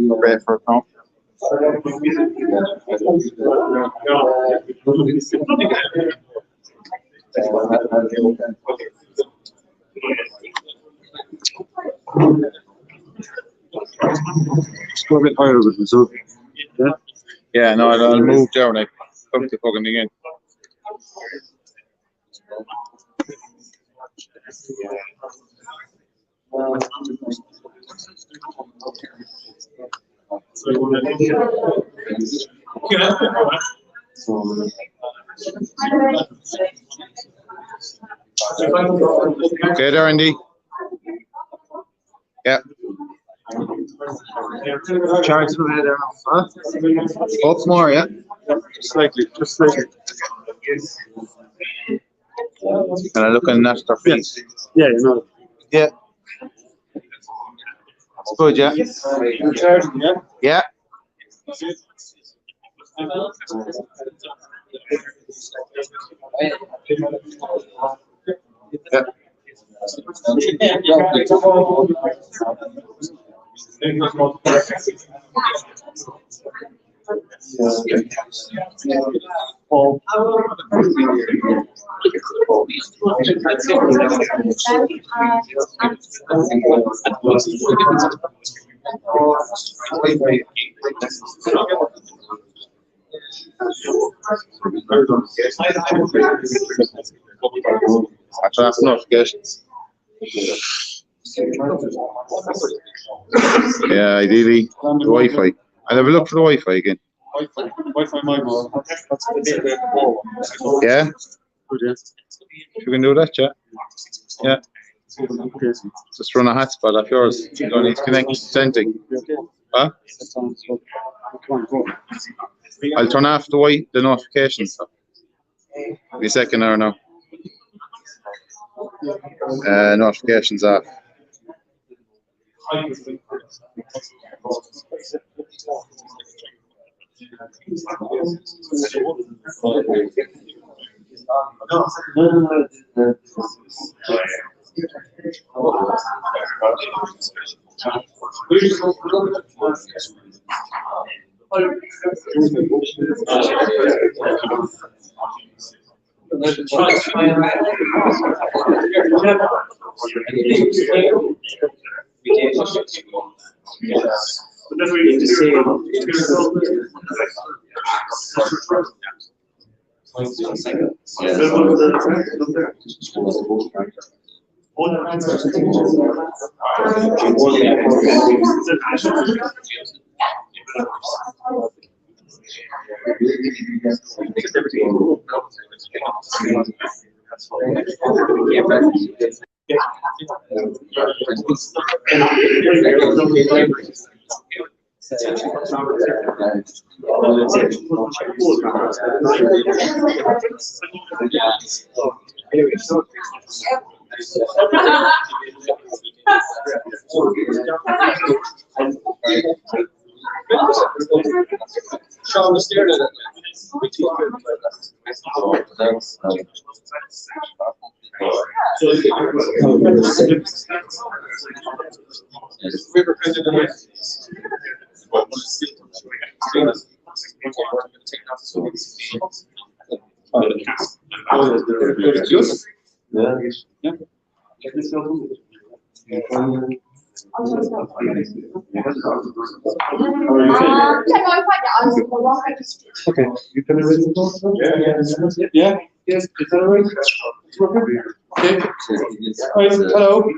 Ready for a count? Just go a bit higher with it, so Yeah, no, I'll move down. I come to fucking again. Okay, there, Andy. Yeah. charge from there now. Huh? Up more, yeah. Just slightly, just slightly. And I'm looking at their face. Yeah, you know. Yeah. It's good, yeah. You're charging, yeah? Yeah. Yeah. That's enough, guys. Yeah, ideally the Wi-Fi. I'll have a look for the Wi-Fi again. Wi-Fi my ball. That's a bit more. Yeah? Good, yeah. If you can do that, yeah. Yeah. Okay. Just run a hotspot off yours. You don't need to connect to something. Huh? That sounds good. Come on, go. I'll turn off the notifications. Give me a second there now. Notifications off. Sean was staring at it. Okay, you can read the yeah, yes, is that right? Okay. Hello.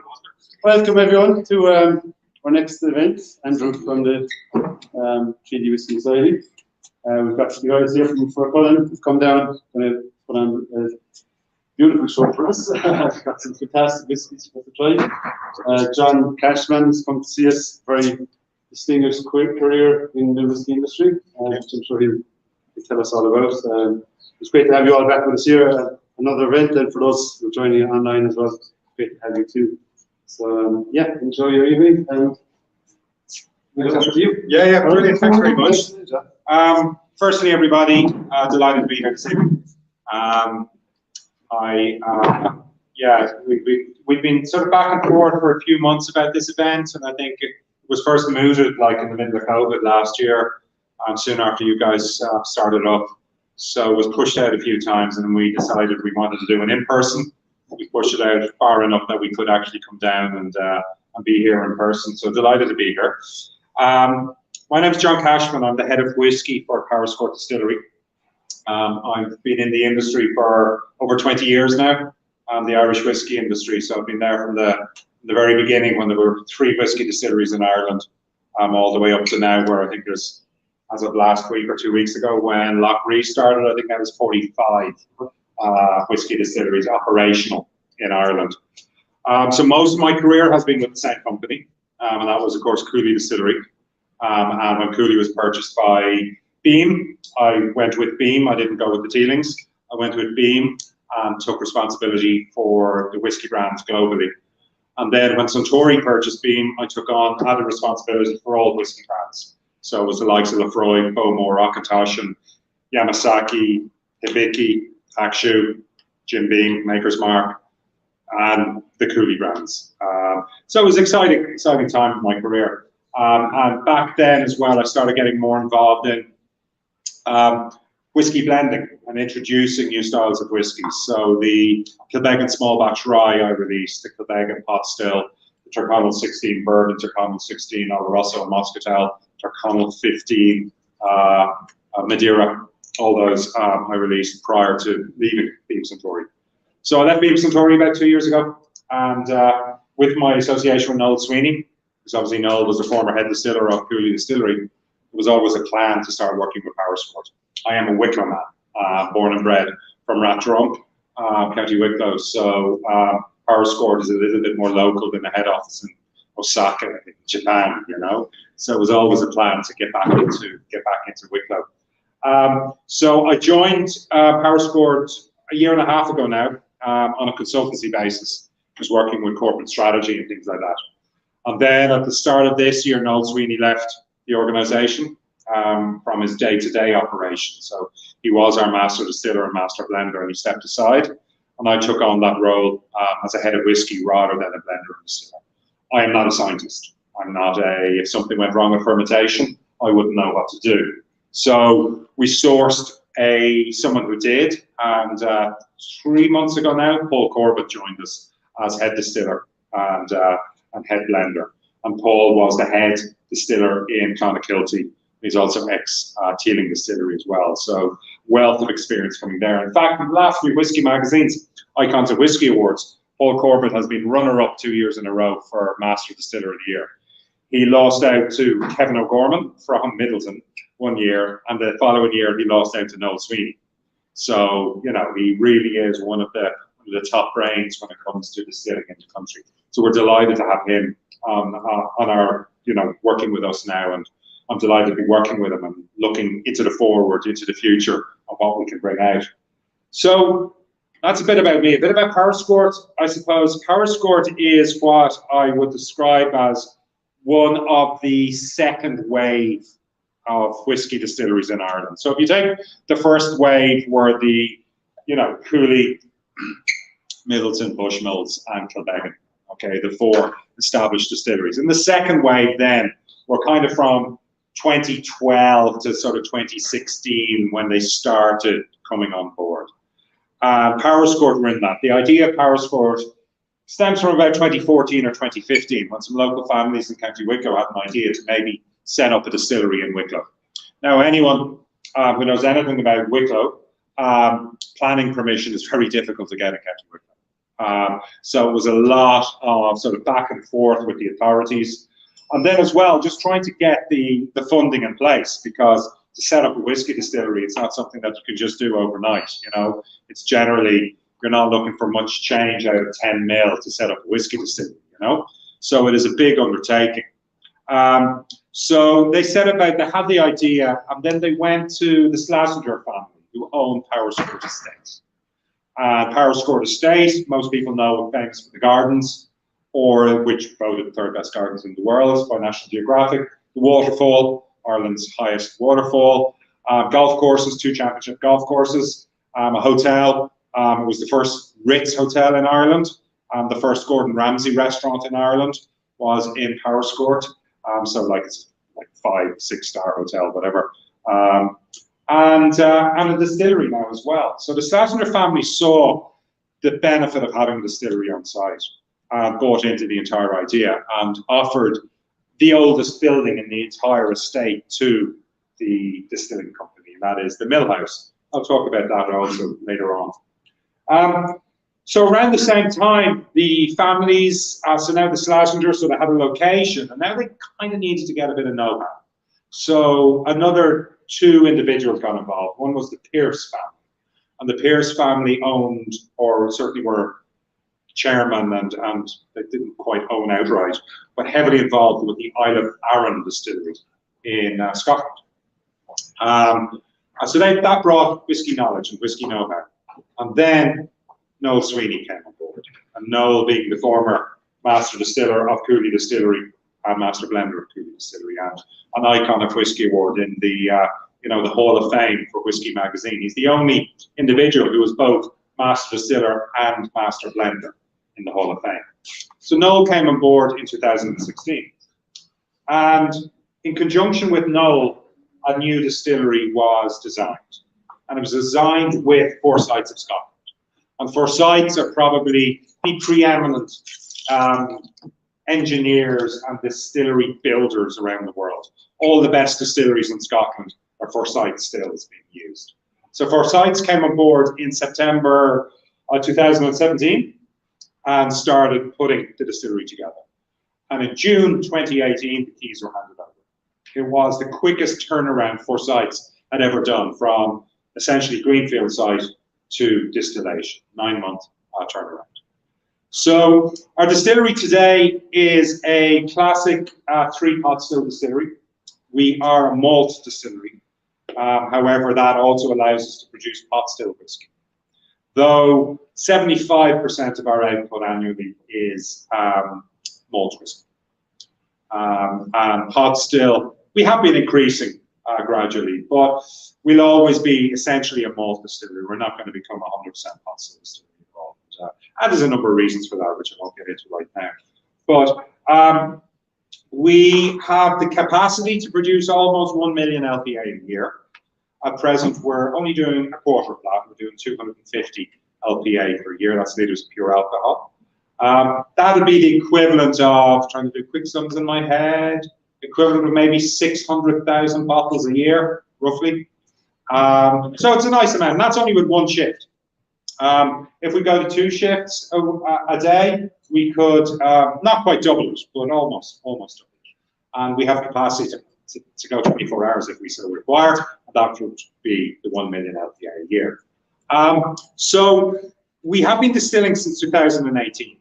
Welcome everyone to our next event. Andrew from the TreatyWS Society. We've got the guys here from Fercullen who've come down and put on a beautiful show for us. Got some fantastic whiskies for us to try. John Cashman has come to see us. Very distinguished career in the whiskey industry, which I'm sure he'll tell us all about. It's great to have you all back with us here at another event, and for those who are joining online as well, great to have you too. So yeah, enjoy your evening, and we'll talk to you. Yeah, brilliant. Thanks very much. Firstly, everybody, delighted to be here this evening. We've been sort of back and forth for a few months about this event, and I think it was first mooted like in the middle of COVID last year, soon after you guys started up. So it was pushed out a few times, and we decided we wanted to do an in-person. We pushed it out far enough that we could actually come down and be here in person. So delighted to be here. My name's John Cashman. I'm the head of whiskey for Powerscourt Distillery. I've been in the industry for over 20 years now, the Irish whiskey industry. So I've been there from the very beginning when there were 3 whiskey distilleries in Ireland, all the way up to now, where I think there's, as of last week or 2 weeks ago, when Lochrees started, I think that was 45 whiskey distilleries operational in Ireland. So most of my career has been with the same company, and that was, of course, Cooley Distillery. And when Cooley was purchased by Beam, I went with Beam. I didn't go with the Teelings. I went with Beam and took responsibility for the whiskey brands globally. And then when Suntory purchased Beam, I took on added responsibility for all whiskey brands. So it was the likes of Lefroy, Bowmore, Auchentoshan, and Yamasaki, Hibiki, Akshu, Jim Beam, Maker's Mark, and the Cooley brands. So it was an exciting time in my career. And back then as well, I started getting more involved in whiskey blending and introducing new styles of whiskey. So the Kilbeggan small batch rye I released, the Kilbeggan pot still, the Tyrconnell 16 bourbon, Tyrconnell 16 Oloroso and Moscatel, Tyrconnell 15 Madeira. All those I released prior to leaving Beam Suntory. So I left Beam Suntory about 2 years ago, and with my association with Noel Sweeney, because obviously Noel was the former head distiller of Cooley Distillery, it was always a plan to start working with Powerscourt. I am a Wicklow man, born and bred from Rathdrum, County Wicklow. So Powerscourt is a little bit more local than the head office in Osaka, in Japan, you know. So it was always a plan to get back into Wicklow. So I joined Powerscourt a year and a half ago now, on a consultancy basis, just working with corporate strategy and things like that. And then at the start of this year, Noel Sweeney left the organisation from his day-to-day operation. So he was our master distiller and master blender, and he stepped aside, and I took on that role as a head of whiskey rather than a blender and distiller. I am not a scientist. I'm not if something went wrong with fermentation, I wouldn't know what to do. So we sourced someone who did, and 3 months ago now, Paul Corbett joined us as head distiller and head blender. And Paul was the head distiller in Clonakilty. He's also ex-Teeling Distillery as well. So wealth of experience coming there. In fact, in the last 3 whiskey magazines, Icons of Whiskey Awards, Paul Corbett has been runner-up 2 years in a row for Master Distiller of the Year. He lost out to Kevin O'Gorman from Middleton 1 year, and the following year he lost out to Noel Sweeney. So, you know, he really is one of the top brains when it comes to distilling in the country. So we're delighted to have him on our, you know, working with us now, and I'm delighted to be working with him and looking into the future of what we can bring out. So that's a bit about me. A bit about Powerscourt, I suppose. Powerscourt is what I would describe as one of the second wave of whiskey distilleries in Ireland. So if you take the first wave were the, you know, Cooley, Middleton, Bushmills and Kilbeggan, okay, the 4 established distilleries. And the second wave then were kind of from 2012 to sort of 2016 when they started coming on board. Powerscourt were in that. The idea of Powerscourt stems from about 2014 or 2015 when some local families in County Wicklow had an idea to maybe set up a distillery in Wicklow. Now, anyone who knows anything about Wicklow, planning permission is very difficult to get in County Wicklow. So it was a lot of sort of back and forth with the authorities. And then as well, just trying to get the funding in place, because to set up a whiskey distillery, it's not something that you can just do overnight. You know, it's generally, you're not looking for much change out of 10 mil to set up a whiskey distillery, you know? So it is a big undertaking. So they set about, they had the idea, and then they went to the Schlesinger family, who owned Powerscourt Estate. Powerscourt Estate, most people know, are famous for the gardens, or which voted the 3rd best gardens in the world by National Geographic. The waterfall, Ireland's highest waterfall. Golf courses, 2 championship golf courses. A hotel. It was the first Ritz hotel in Ireland. The first Gordon Ramsay restaurant in Ireland was in Powerscourt. So like it's like 5-6 star hotel, whatever. And a distillery now as well. So the Schlesinger family saw the benefit of having a distillery on site, bought into the entire idea, and offered the oldest building in the entire estate to the distilling company, and that is the mill house. I'll talk about that also later on. So around the same time, the families, so now the Schlesinger, so they had a location, and now they kind of needed to get a bit of know-how. So another 2 individuals got involved. One was the Pierce family, and the Pierce family owned, or certainly were chairman, and they didn't quite own outright, but heavily involved with the Isle of Arran distillery in Scotland. So that brought whiskey knowledge and whiskey know-how. And then Noel Sweeney came on board, and Noel, being the former master distiller of Cooley Distillery and master blender of Cooley Distillery, and an icon of whiskey award in the the Hall of Fame for Whiskey Magazine. He's the only individual who was both master distiller and master blender in the Hall of Fame. So Noel came on board in 2016, and in conjunction with Noel, a new distillery was designed, and it was designed with Forsyths of Scotland. And Forsyths are probably the preeminent engineers and distillery builders around the world. All the best distilleries in Scotland are Forsyths stills being used. So Forsyths came on board in September 2017 and started putting the distillery together. And in June 2018, the keys were handed over. It was the quickest turnaround Forsyths had ever done, from essentially greenfield site to distillation, 9-month turnaround. So our distillery today is a classic 3-pot still distillery. We are a malt distillery. However, that also allows us to produce pot still whiskey. Though 75% of our output annually is malt whiskey. And pot still, we have been increasing gradually, but we'll always be essentially a malt distillery. We're not going to become 100% pot still distillery at all. And there's a number of reasons for that, which I won't get into right now. But we have the capacity to produce almost 1 million LPA a year. At present, we're only doing a quarter of that. We're doing 250 LPA per year. That's liters of pure alcohol. That would be the equivalent of, trying to do quick sums in my head, equivalent of maybe 600,000 bottles a year, roughly. So it's a nice amount, and that's only with 1 shift. If we go to 2 shifts a day, we could not quite double it, but almost double it. And we have capacity to go 24 hours if we so require, and that would be the 1 million LPA a year. So we have been distilling since 2018.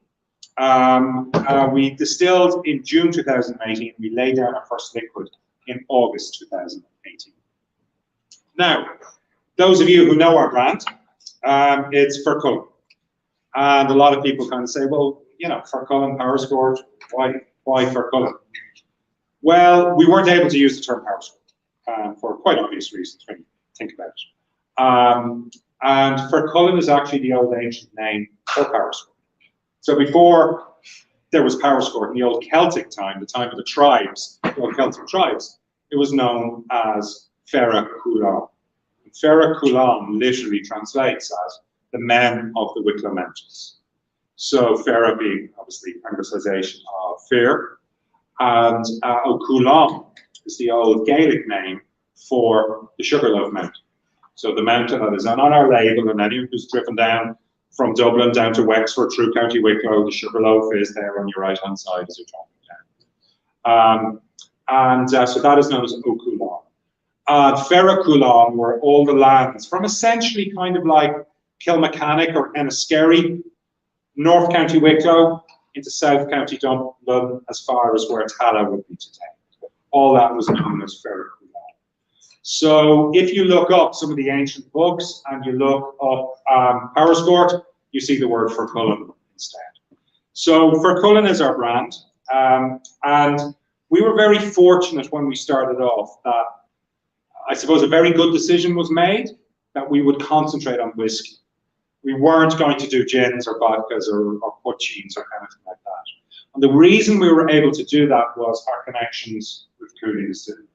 We distilled in June 2018. We laid down our first liquid in August 2018. Now, those of you who know our brand, it's Fercullen. And a lot of people kind of say, well, you know, Fercullen, Powerscourt, why Fercullen? Well, we weren't able to use the term Powerscourt for quite obvious reasons when you think about it. And Fercullen is actually the old ancient name for Powerscourt. So before there was Powerscourt in the old Celtic time, the time of the tribes, the old Celtic tribes, it was known as Fercullen. Fercullen literally translates as the men of the Wicklow Mountains. So Ferra being obviously Anglicization of Fer, and Cullen is the old Gaelic name for the Sugarloaf Mountain. So the mountain that is on our label, and anyone who's driven down from Dublin down to Wexford through County Wicklow. The Sugarloaf is there on your right-hand side as you're driving down. So that is known as O'Coulon. Fercullen were all the lands from essentially kind of like Kilmechanic or Enniskerry, North County Wicklow, into South County Dublin, as far as where Tala would be today. All that was known as Fercullen. So if you look up some of the ancient books and you look up Powerscourt, you see the word Fercullen instead. So Fercullen is our brand, and we were very fortunate when we started off that I suppose a very good decision was made that we would concentrate on whiskey. We weren't going to do gins or vodkas or poachines or anything like that. And the reason we were able to do that was our connections with Fercullen Distillery,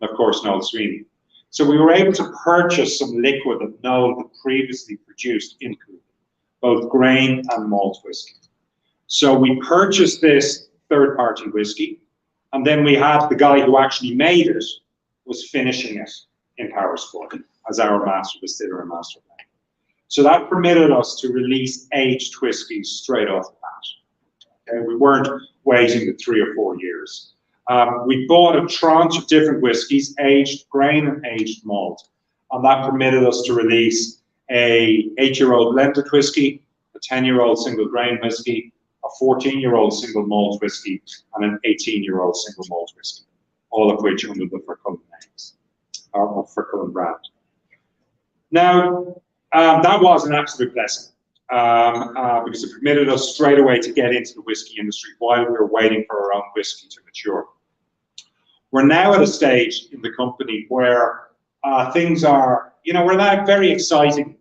and of course Noel Sweeney. So we were able to purchase some liquid that Noel had previously produced in Fercullen, both grain and malt whiskey. So we purchased this third-party whiskey, and then we had the guy who actually made it was finishing it in Powerscourt as our master distiller and master blender. So that permitted us to release aged whiskies straight off the bat. Okay, we weren't waiting the 3 or 4 years. We bought a tranche of different whiskies, aged grain and aged malt, and that permitted us to release a 8-year-old blended whiskey, a 10-year-old single grain whiskey, a 14-year-old single malt whiskey, and an 18-year-old single malt whiskey, all of which under the Fercullen names, or Fercullen brand. Now, that was an absolute blessing, because it permitted us straight away to get into the whiskey industry while we were waiting for our own whiskey to mature. We're now at a stage in the company where things are, we're at a very exciting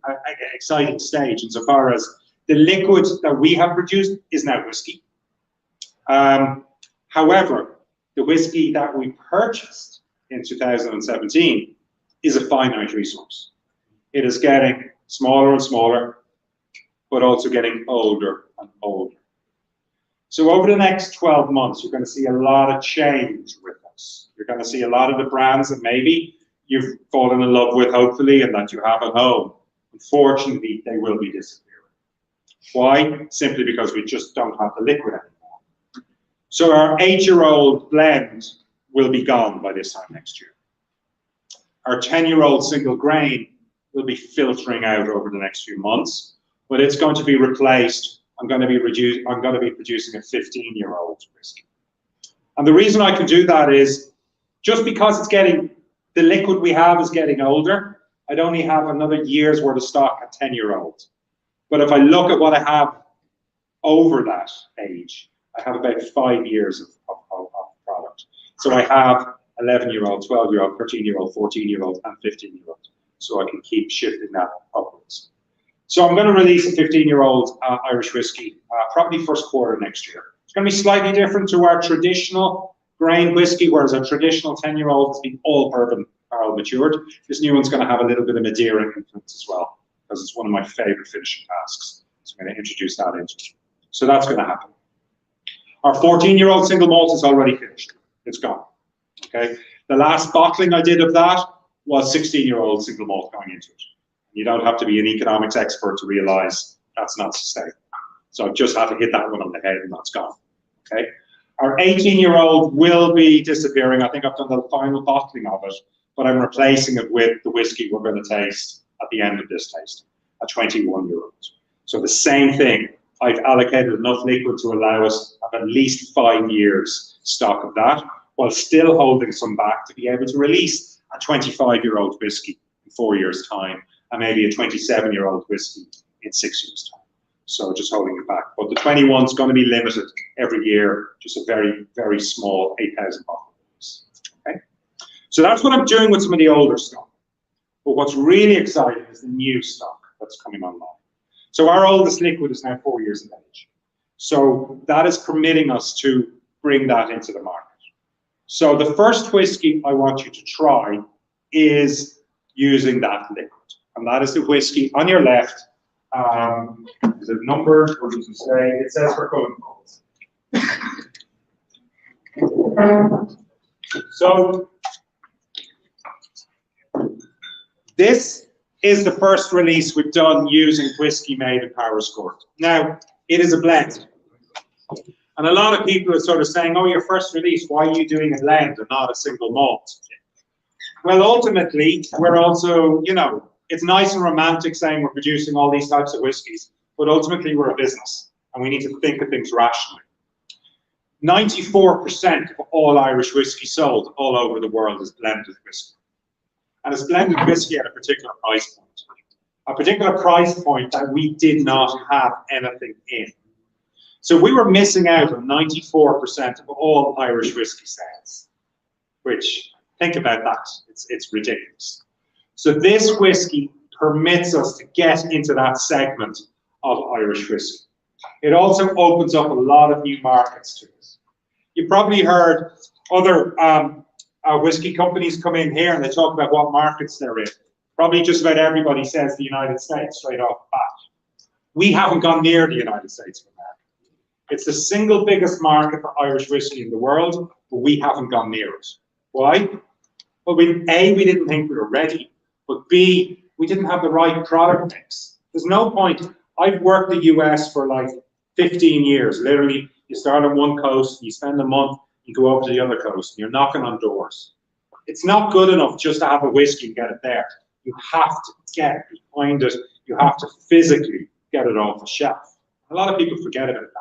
stage insofar as the liquid that we have produced is now whiskey. However, the whiskey that we purchased in 2017 is a finite resource. It is getting smaller and smaller, but also getting older and older. So over the next 12 months, you're going to see a lot of change with us. You're going to see a lot of the brands that maybe you've fallen in love with, hopefully, and that you have at home. Unfortunately, they will be disappearing. Why? Simply because we just don't have the liquid anymore. So our 8-year-old blend will be gone by this time next year. Our 10-year-old single grain will be filtering out over the next few months, but it's going to be replaced. I'm going to be producing a 15-year-old whiskey. And the reason I can do that is just because the liquid we have is getting older, I'd only have another year's worth of stock at 10-year-old. But if I look at what I have over that age, I have about 5 years of product. So I have 11-year-old, 12-year-old, 13-year-old, 14-year-old, and 15-year-old. So I can keep shifting that upwards. So I'm going to release a 15-year-old Irish whiskey, probably first quarter next year. It's going to be slightly different to our traditional grain whiskey, whereas our traditional 10-year-old has been all bourbon barrel matured. This new one's going to have a little bit of Madeira influence as well, because it's one of my favorite finishing casks. So I'm going to introduce that into it. So that's going to happen. Our 14-year-old single malt is already finished. It's gone. Okay. The last bottling I did of that was 16-year-old single malt going into it. You don't have to be an economics expert to realize that's not sustainable. So I've just had to hit that one on the head and that's gone. Okay. Our 18-year-old will be disappearing. I think I've done the final bottling of it, but I'm replacing it with the whiskey we're going to taste at the end of this tasting, a 21-year-old. So the same thing. I've allocated enough liquid to allow us to have at least 5 years stock of that, while still holding some back to be able to release a 25-year-old whiskey in 4 years' time, and maybe a 27-year-old whiskey in 6 years' time. So just holding it back. But the 21 is going to be limited every year, just a very, very small 8,000 bottles. Okay? So that's what I'm doing with some of the older stock. But what's really exciting is the new stock that's coming online. So our oldest liquid is now 4 years of age. So that is permitting us to bring that into the market. So the first whiskey I want you to try is using that liquid. And that is the whiskey on your left. Is it numbered, or does it say? It says Fercullen Falls. So this is the first release we've done using whiskey made in Powerscourt. Now, it is a blend. And a lot of people are sort of saying, oh, your first release, why are you doing a blend and not a single malt? Well, ultimately, we're also, you know, it's nice and romantic saying we're producing all these types of whiskies, but ultimately we're a business and we need to think of things rationally. 94% of all Irish whiskey sold all over the world is blended whiskey. And it's blended whiskey at a particular price point. A particular price point that we did not have anything in. So we were missing out on 94% of all Irish whiskey sales, which, think about that, it's ridiculous. So this whiskey permits us to get into that segment of Irish whiskey. It also opens up a lot of new markets to us. You probably heard other whiskey companies come in here and they talk about what markets they're in. Probably just about everybody says the United States straight off the bat. We haven't gone near the United States of America. It's the single biggest market for Irish whiskey in the world, but we haven't gone near it. Why? Well, A, we didn't think we were ready, but B, we didn't have the right product mix. There's no point. I've worked the US for like 15 years. Literally, you start on one coast, you spend a month, you go over to the other coast, and you're knocking on doors. It's not good enough just to have a whiskey and get it there. You have to get behind it. You have to physically get it off the shelf. A lot of people forget about that.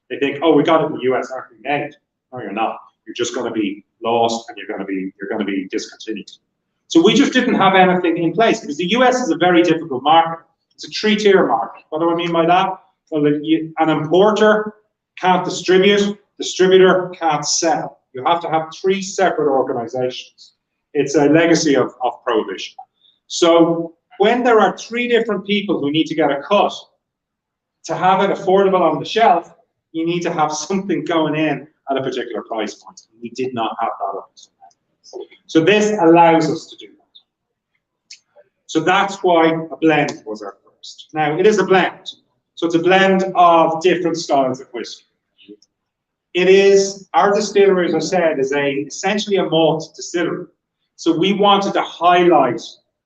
They think, oh, we got it in the US, aren't we made? No, you're not. You're just going to be lost and you're going to be discontinued. So we just didn't have anything in place because the US is a very difficult market. It's a three-tier market. What do I mean by that? Well, an importer can't distribute, distributor can't sell. You have to have three separate organizations. It's a legacy of prohibition. So when there are three different people who need to get a cut, to have it affordable on the shelf, you need to have something going in at a particular price point. We did not have that up until now. So this allows us to do that. So that's why a blend was our first. Now, it is a blend. So it's a blend of different styles of whiskey. It is, our distillery, as I said, is essentially a malt distillery. So we wanted to highlight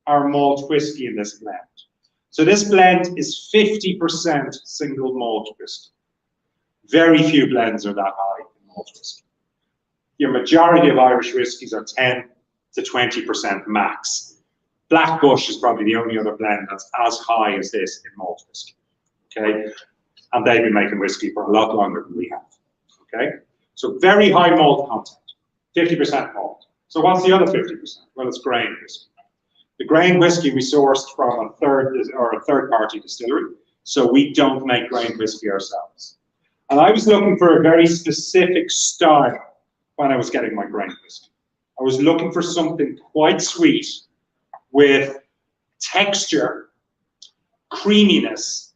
our malt whiskey in this blend. So this blend is 50% single malt whiskey. Very few blends are that high in malt whiskey. Your majority of Irish whiskies are 10 to 20% max. Black Bush is probably the only other blend that's as high as this in malt whiskey. Okay, and they've been making whiskey for a lot longer than we have. Okay, so very high malt content, 50% malt. So what's the other 50%? Well, it's grain whiskey. The grain whiskey we sourced from a third-party distillery, so we don't make grain whiskey ourselves. And I was looking for a very specific style when I was getting my grain whiskey. I was looking for something quite sweet with texture, creaminess,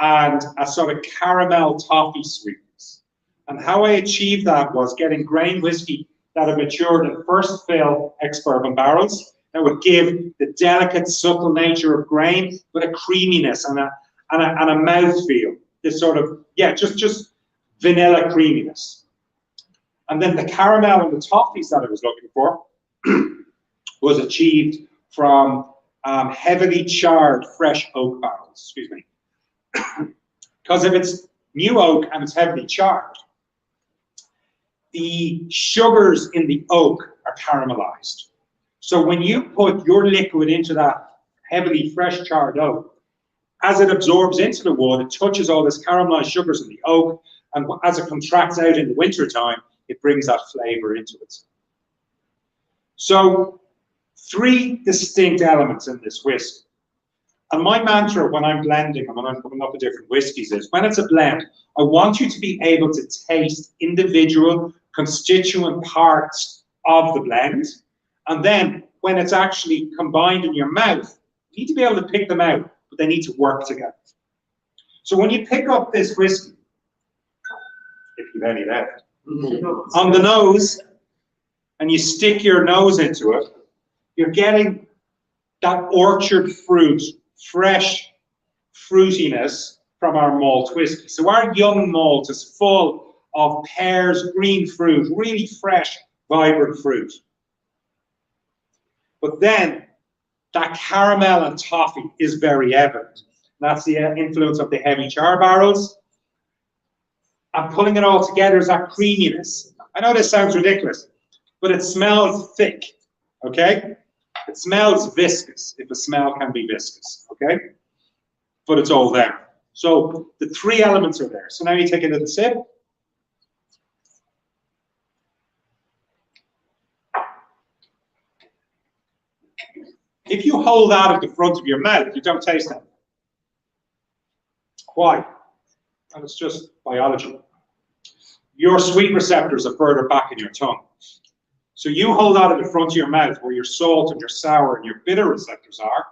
and a sort of caramel toffee sweetness. And how I achieved that was getting grain whiskey that had matured in first fill ex-Bourbon barrels that would give the delicate, subtle nature of grain, but a creaminess and a mouthfeel. This sort of, yeah, just vanilla creaminess. And then the caramel and the toffees that I was looking for was achieved from heavily charred fresh oak barrels, excuse me. Because if it's new oak and it's heavily charred, the sugars in the oak are caramelized. So when you put your liquid into that heavily fresh charred oak, as it absorbs into the wood, it touches all this caramelized sugars in the oak, and as it contracts out in the wintertime, it brings that flavor into it. So, three distinct elements in this whiskey. And my mantra when I'm blending and when I'm coming up with different whiskies is, when it's a blend, I want you to be able to taste individual constituent parts of the blend. And then when it's actually combined in your mouth, you need to be able to pick them out, but they need to work together. So when you pick up this whiskey, if you've any left, on the nose, and you stick your nose into it, you're getting that orchard fruit, fresh fruitiness from our malt whiskey. So our young malt is full of pears, green fruit, really fresh, vibrant fruit. But then that caramel and toffee is very evident. That's the influence of the heavy char barrels. And pulling it all together is that creaminess. I know this sounds ridiculous, but it smells thick, okay? It smells viscous, if a smell can be viscous, okay? But it's all there. So the three elements are there. So now you take a little sip. If you hold that at the front of your mouth, you don't taste that. Why? And it's just biology. Your sweet receptors are further back in your tongue. So you hold that at the front of your mouth where your salt and your sour and your bitter receptors are.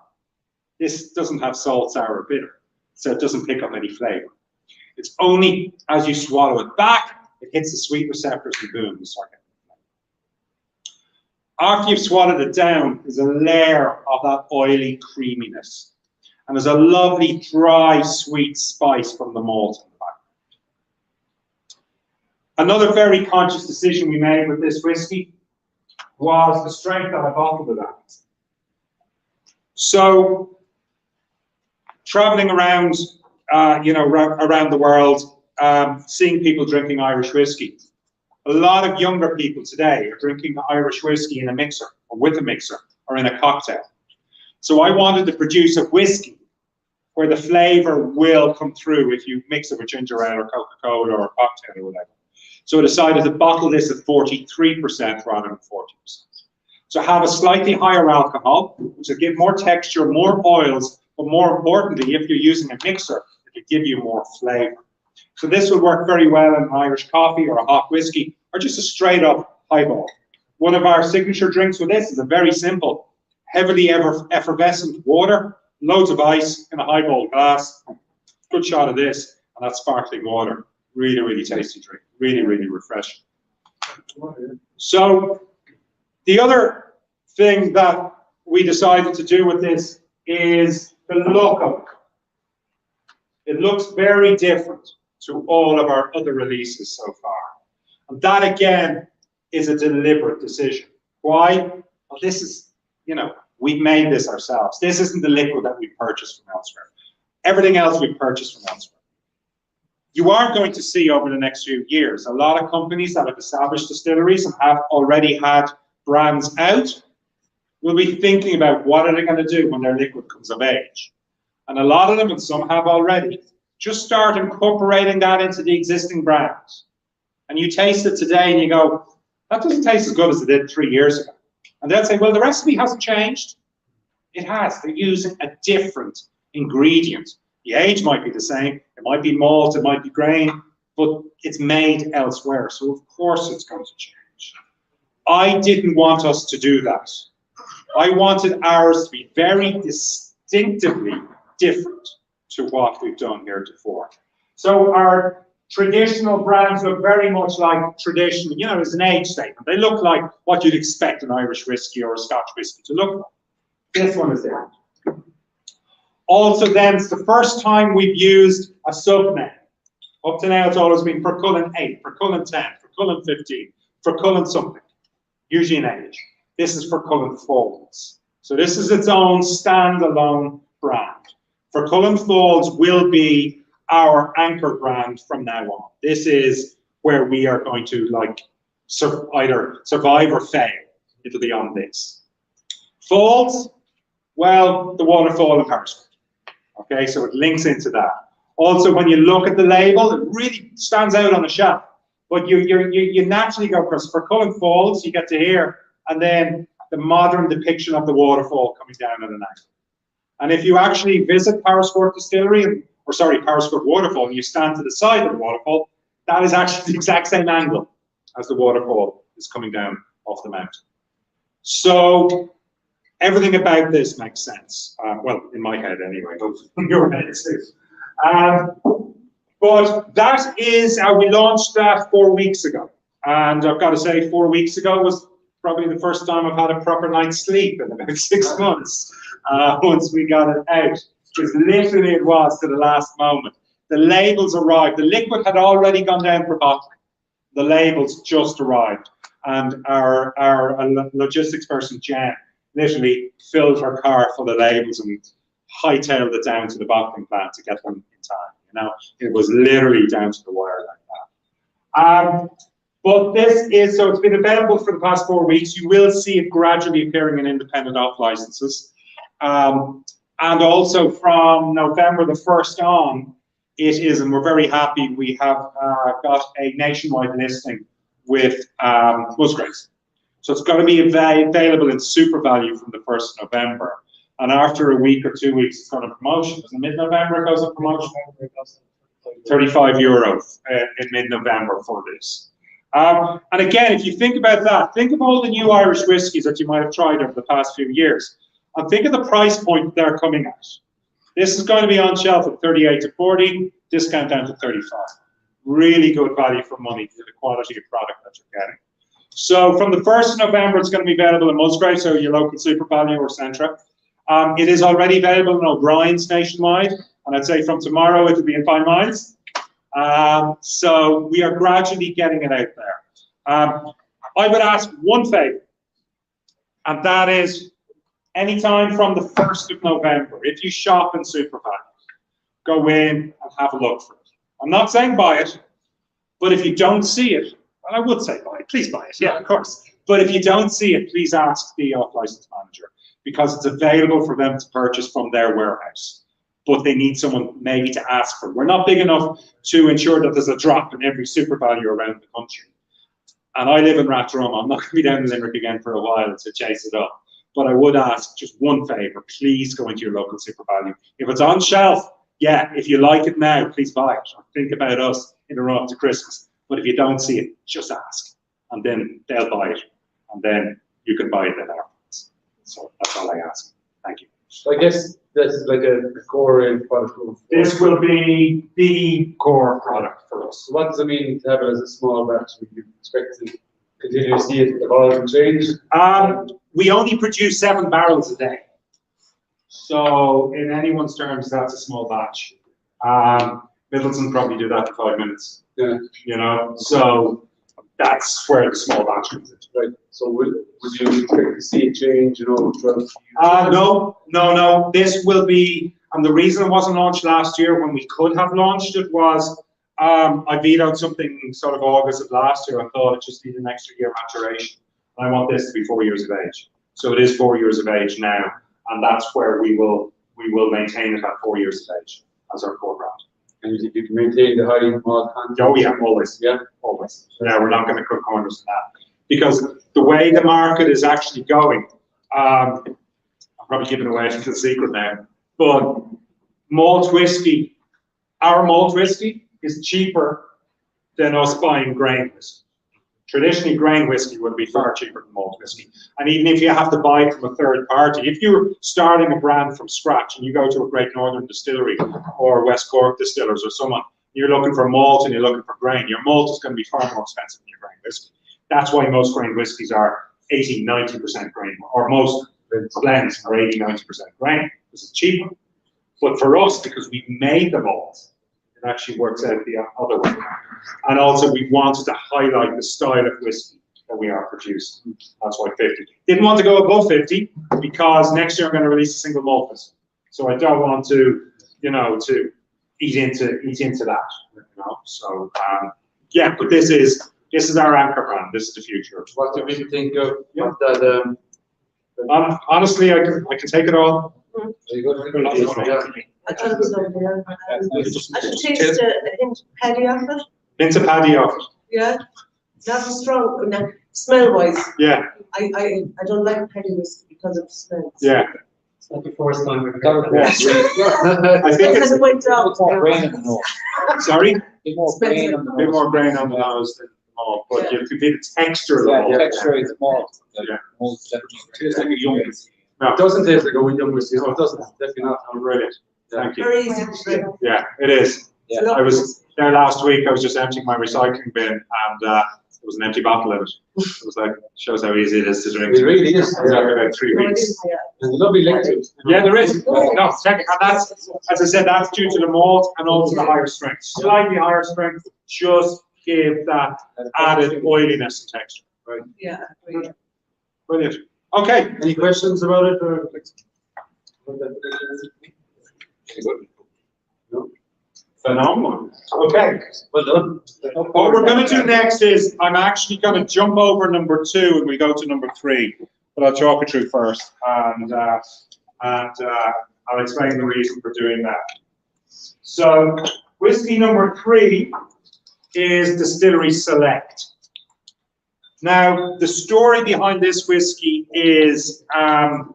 This doesn't have salt, sour, or bitter. So it doesn't pick up any flavor. It's only as you swallow it back, it hits the sweet receptors and boom, you start getting flavor. After you've swallowed it down, there's a layer of that oily creaminess. And there's a lovely, dry, sweet spice from the malt in the back. Another very conscious decision we made with this whiskey was the strength that I bottled it at. So, traveling around, around the world, seeing people drinking Irish whiskey. A lot of younger people today are drinking Irish whiskey in a mixer, or with a mixer, or in a cocktail. So I wanted to produce a whiskey where the flavor will come through if you mix it with ginger ale or Coca-Cola or a cocktail or whatever. So I decided to bottle this at 43% rather than 40%. So have a slightly higher alcohol, which will give more texture, more oils, but more importantly, if you're using a mixer, it will give you more flavor. So this will work very well in an Irish coffee or a hot whiskey, or just a straight up highball. One of our signature drinks with this is a very simple, heavily effervescent water, loads of ice in a highball glass, good shot of this, and that's sparkling water. Really, really tasty drink. Really, really refreshing. So the other thing that we decided to do with this is the look of it. It looks very different to all of our other releases so far. And that, again, is a deliberate decision. Why? Well, this is, we've made this ourselves. This isn't the liquid that we purchased from elsewhere. Everything else we purchased from elsewhere. You are going to see over the next few years a lot of companies that have established distilleries and have already had brands out will be thinking about what are they going to do when their liquid comes of age. And a lot of them, and some have already, just start incorporating that into the existing brands. And you taste it today and you go, that doesn't taste as good as it did 3 years ago. And they'll say, well, the recipe hasn't changed. It has. They're using a different ingredient. The age might be the same. It might be malt, it might be grain, but it's made elsewhere. So of course it's going to change. I didn't want us to do that. I wanted ours to be very distinctively different to what we've done heretofore. So our traditional brands look very much like traditional, as an age statement. They look like what you'd expect an Irish whiskey or a Scotch whiskey to look like. This one is different. Also then, it's the first time we've used a sub-name. Up to now, it's always been Fercullen 8, Fercullen 10, Fercullen 15, Fercullen something, usually an age. This is Fercullen Falls. So this is its own standalone brand. Fercullen Falls will be our anchor brand from now on. This is where we are going to either survive or fail. It'll be on this. Falls, well, the waterfall in Powerscourt. Okay, so it links into that. Also, when you look at the label, it really stands out on the shelf. But you naturally go across Fercullen Falls, you get to here, and then the modern depiction of the waterfall coming down at an angle. And if you actually visit Powerscourt Distillery, Powerscourt Waterfall, and you stand to the side of the waterfall, that is actually the exact same angle as the waterfall is coming down off the mountain. So everything about this makes sense. Well, in my head anyway, but in your head too. But that is how we launched that 4 weeks ago. And I've got to say, 4 weeks ago was probably the first time I've had a proper night's sleep in about 6 months once we got it out. Because literally it was to the last moment. The labels arrived. The liquid had already gone down for bottling. The labels just arrived. And our logistics person, Jen, literally filled her car full of labels and hightailed it down to the bottling plant to get them in time. You know, it was literally down to the wire like that. But this is, so it's been available for the past 4 weeks. You will see it gradually appearing in independent off licenses. And also from November the 1st on, it is, and we're very happy, we have got a nationwide listing with Musgraves. So it's going to be available in super value from the 1st of November. And after a week or 2 weeks, it's going to promotion. In mid-November, it goes on promotion. €35 in mid-November for this. And again, if you think about that, think of all the new Irish whiskies that you might have tried over the past few years. And think of the price point they're coming at. This is going to be on shelf at 38 to 40, discount down to 35. Really good value for money for the quality of product that you're getting. So from the 1st of November, it's going to be available in Musgrave, so your local Super Value or Centra. It is already available in O'Brien's nationwide, and I'd say from tomorrow it'll be in Fine Wines. So we are gradually getting it out there. I would ask one favour, and that is anytime from the 1st of November, if you shop in Super Value, go in and have a look for it. I'm not saying buy it, but if you don't see it, well, I would say buy it. Please buy it. Yeah, of course. But if you don't see it, please ask the off-license manager, because it's available for them to purchase from their warehouse. But they need someone maybe to ask for. We're not big enough to ensure that there's a drop in every Super Value around the country. And I live in Rathdrum. I'm not going to be down in Limerick again for a while to chase it up. But I would ask just one favour. Please go into your local Super Value. If it's on shelf, yeah, if you like it now, please buy it. Or think about us in the run up to Christmas. But if you don't see it, just ask. And then they'll buy it. And then you can buy it then afterwards. So that's all I ask. Thank you. So I guess this is like a core product. This will be the core product for us. So what does it mean to have it as a small batch? Would you expect to continue to see it evolve and change? We only produce 7 barrels a day. So in anyone's terms, that's a small batch. Middleton probably do that in 5 minutes. Yeah. You know, so that's where the small batch comes in. Right. So would you expect to see it change, you know, throughout? No. This will be, and the reason it wasn't launched last year when we could have launched it was I vetoed something sort of August of last year. I thought it just needed an extra year maturation. I want this to be 4 years of age. So it is 4 years of age now, and that's where we will maintain it at 4 years of age as our core brand. And you think you can maintain the high malt content? Oh yeah, always. Yeah, always. Yeah, we're not going to cut corners on that. Because the way the market is actually going, I'm probably giving away the secret now, but malt whiskey, our malt whiskey is cheaper than us buying grain whiskey. Traditionally, grain whiskey would be far cheaper than malt whiskey. And even if you have to buy it from a third party, if you're starting a brand from scratch and you go to a Great Northern Distillery or West Cork Distillers or someone, you're looking for malt and you're looking for grain, your malt is going to be far more expensive than your grain whiskey. That's why most grain whiskies are 80, 90% grain, or most blends are 80, 90% grain, because it's cheaper. But for us, because we've made the malt, it actually works out the other way. And also we wanted to highlight the style of whiskey that we are producing. That's why 50. Didn't want to go above 50 because next year I'm going to release a single malt whiskey. So I don't want to, you know, to eat into that. You know? So yeah, but this is our anchor brand. This is the future. What do you think of that? Honestly, I can take it all. I thought it was lovely. I should taste a hint of paddy off it. Hint of paddy off it. Yeah, not so strong. Now, smell-wise, Yeah. I don't like paddy whiskey because of the smell. Yeah. It's not the first time we've covered Yeah. that. I think Because it went down. More grain in the nose. Sorry? A bit more grain on the A bit nose. more grain on the nose than malt, but you can feel the texture of the Yeah, malt. the texture is more. Yeah. Most definitely. Tastes like a young. No. It doesn't taste like a young whiskey. No, it doesn't. Definitely not. Oh, brilliant. Thank you. Very easy to drink. Yeah, it is. Yeah. I was there last week. I was just emptying my recycling bin, and there was an empty bottle in it. It was like, shows how easy it is to drink. It really is. I was there about 3 No, it weeks. is, yeah. There's a lovely link to it. Yeah, there is. No, check it. And that's, as I said, that's due to the malt and also the higher strength. Slightly higher strength, just give that added oiliness and texture. Right. Yeah. Really. Brilliant. Okay. Any questions about it? Or? No? Phenomenal. Okay. Well done. What we're going to do next is I'm actually going to jump over number 2 and we go to number 3. But I'll talk it through first, and I'll explain the reason for doing that. So, whiskey number 3 is Distillery Select. Now, the story behind this whiskey is at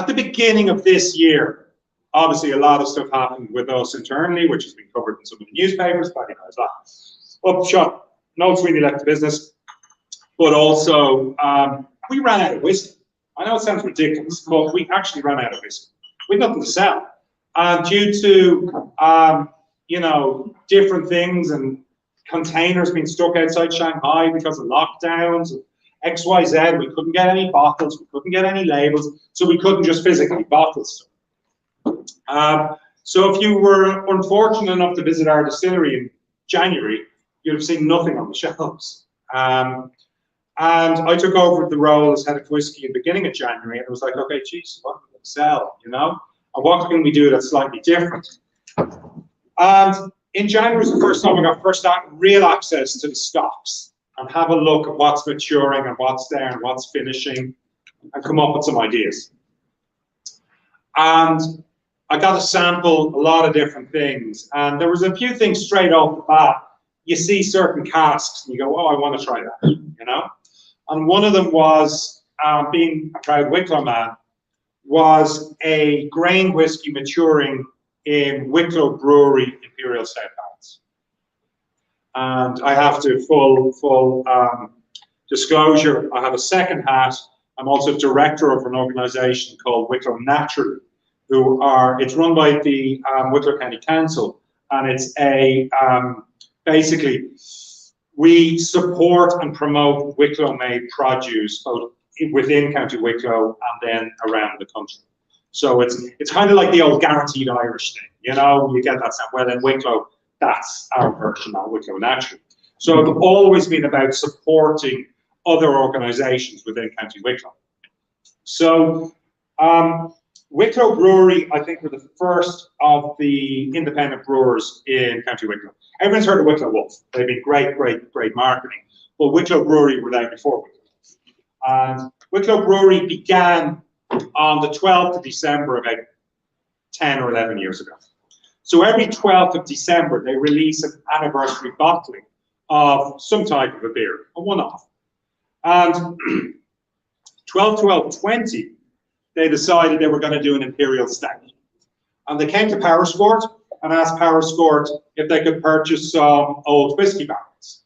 the beginning of this year, obviously a lot of stuff happened with us internally, which has been covered in some of the newspapers, upshot, Noel Sweeney left the business, but also we ran out of whiskey. I know it sounds ridiculous, but we actually ran out of whiskey. We had nothing to sell. And due to, you know, different things and containers being stuck outside Shanghai because of lockdowns, XYZ, we couldn't get any bottles, we couldn't get any labels, so we couldn't just physically bottle stuff. So if you were unfortunate enough to visit our distillery in January, you'd have seen nothing on the shelves. And I took over the role as head of whiskey at the beginning of January, and it was like, okay, geez, what can we sell, you know? And what can we do that's slightly different? And in January was the first time I got real access to the stocks and have a look at what's maturing and what's there and what's finishing and come up with some ideas. And I got to sample a lot of different things. And there was a few things straight off the bat. You see certain casks and you go, oh, I want to try that, you know? And one of them was, being a proud Wicklow man, was a grain whiskey maturing in Wicklow Brewery Imperial Stout barrels. And I have to full disclosure, I have a second hat. I'm also director of an organization called Wicklow Naturally, it's run by the Wicklow County Council, and it's a, basically, we support and promote Wicklow-made produce both within County Wicklow and then around the country. So it's kind of like the old guaranteed Irish thing, you know, you get that sound. Well, in Wicklow, that's our version of Wicklow Naturally. So I've always been about supporting other organisations within County Wicklow. So Wicklow Brewery, I think, were the first of the independent brewers in County Wicklow. Everyone's heard of Wicklow Wolf. They've been great marketing. But Wicklow Brewery were there before Wicklow. And Wicklow Brewery began on the 12th of December about 10 or 11 years ago. So every 12th of December, they release an anniversary bottling of some type of a beer, a one-off. And 12/12/20, they decided they were going to do an Imperial Stout. And they came to Powerscourt and asked Powerscourt if they could purchase some old whiskey barrels.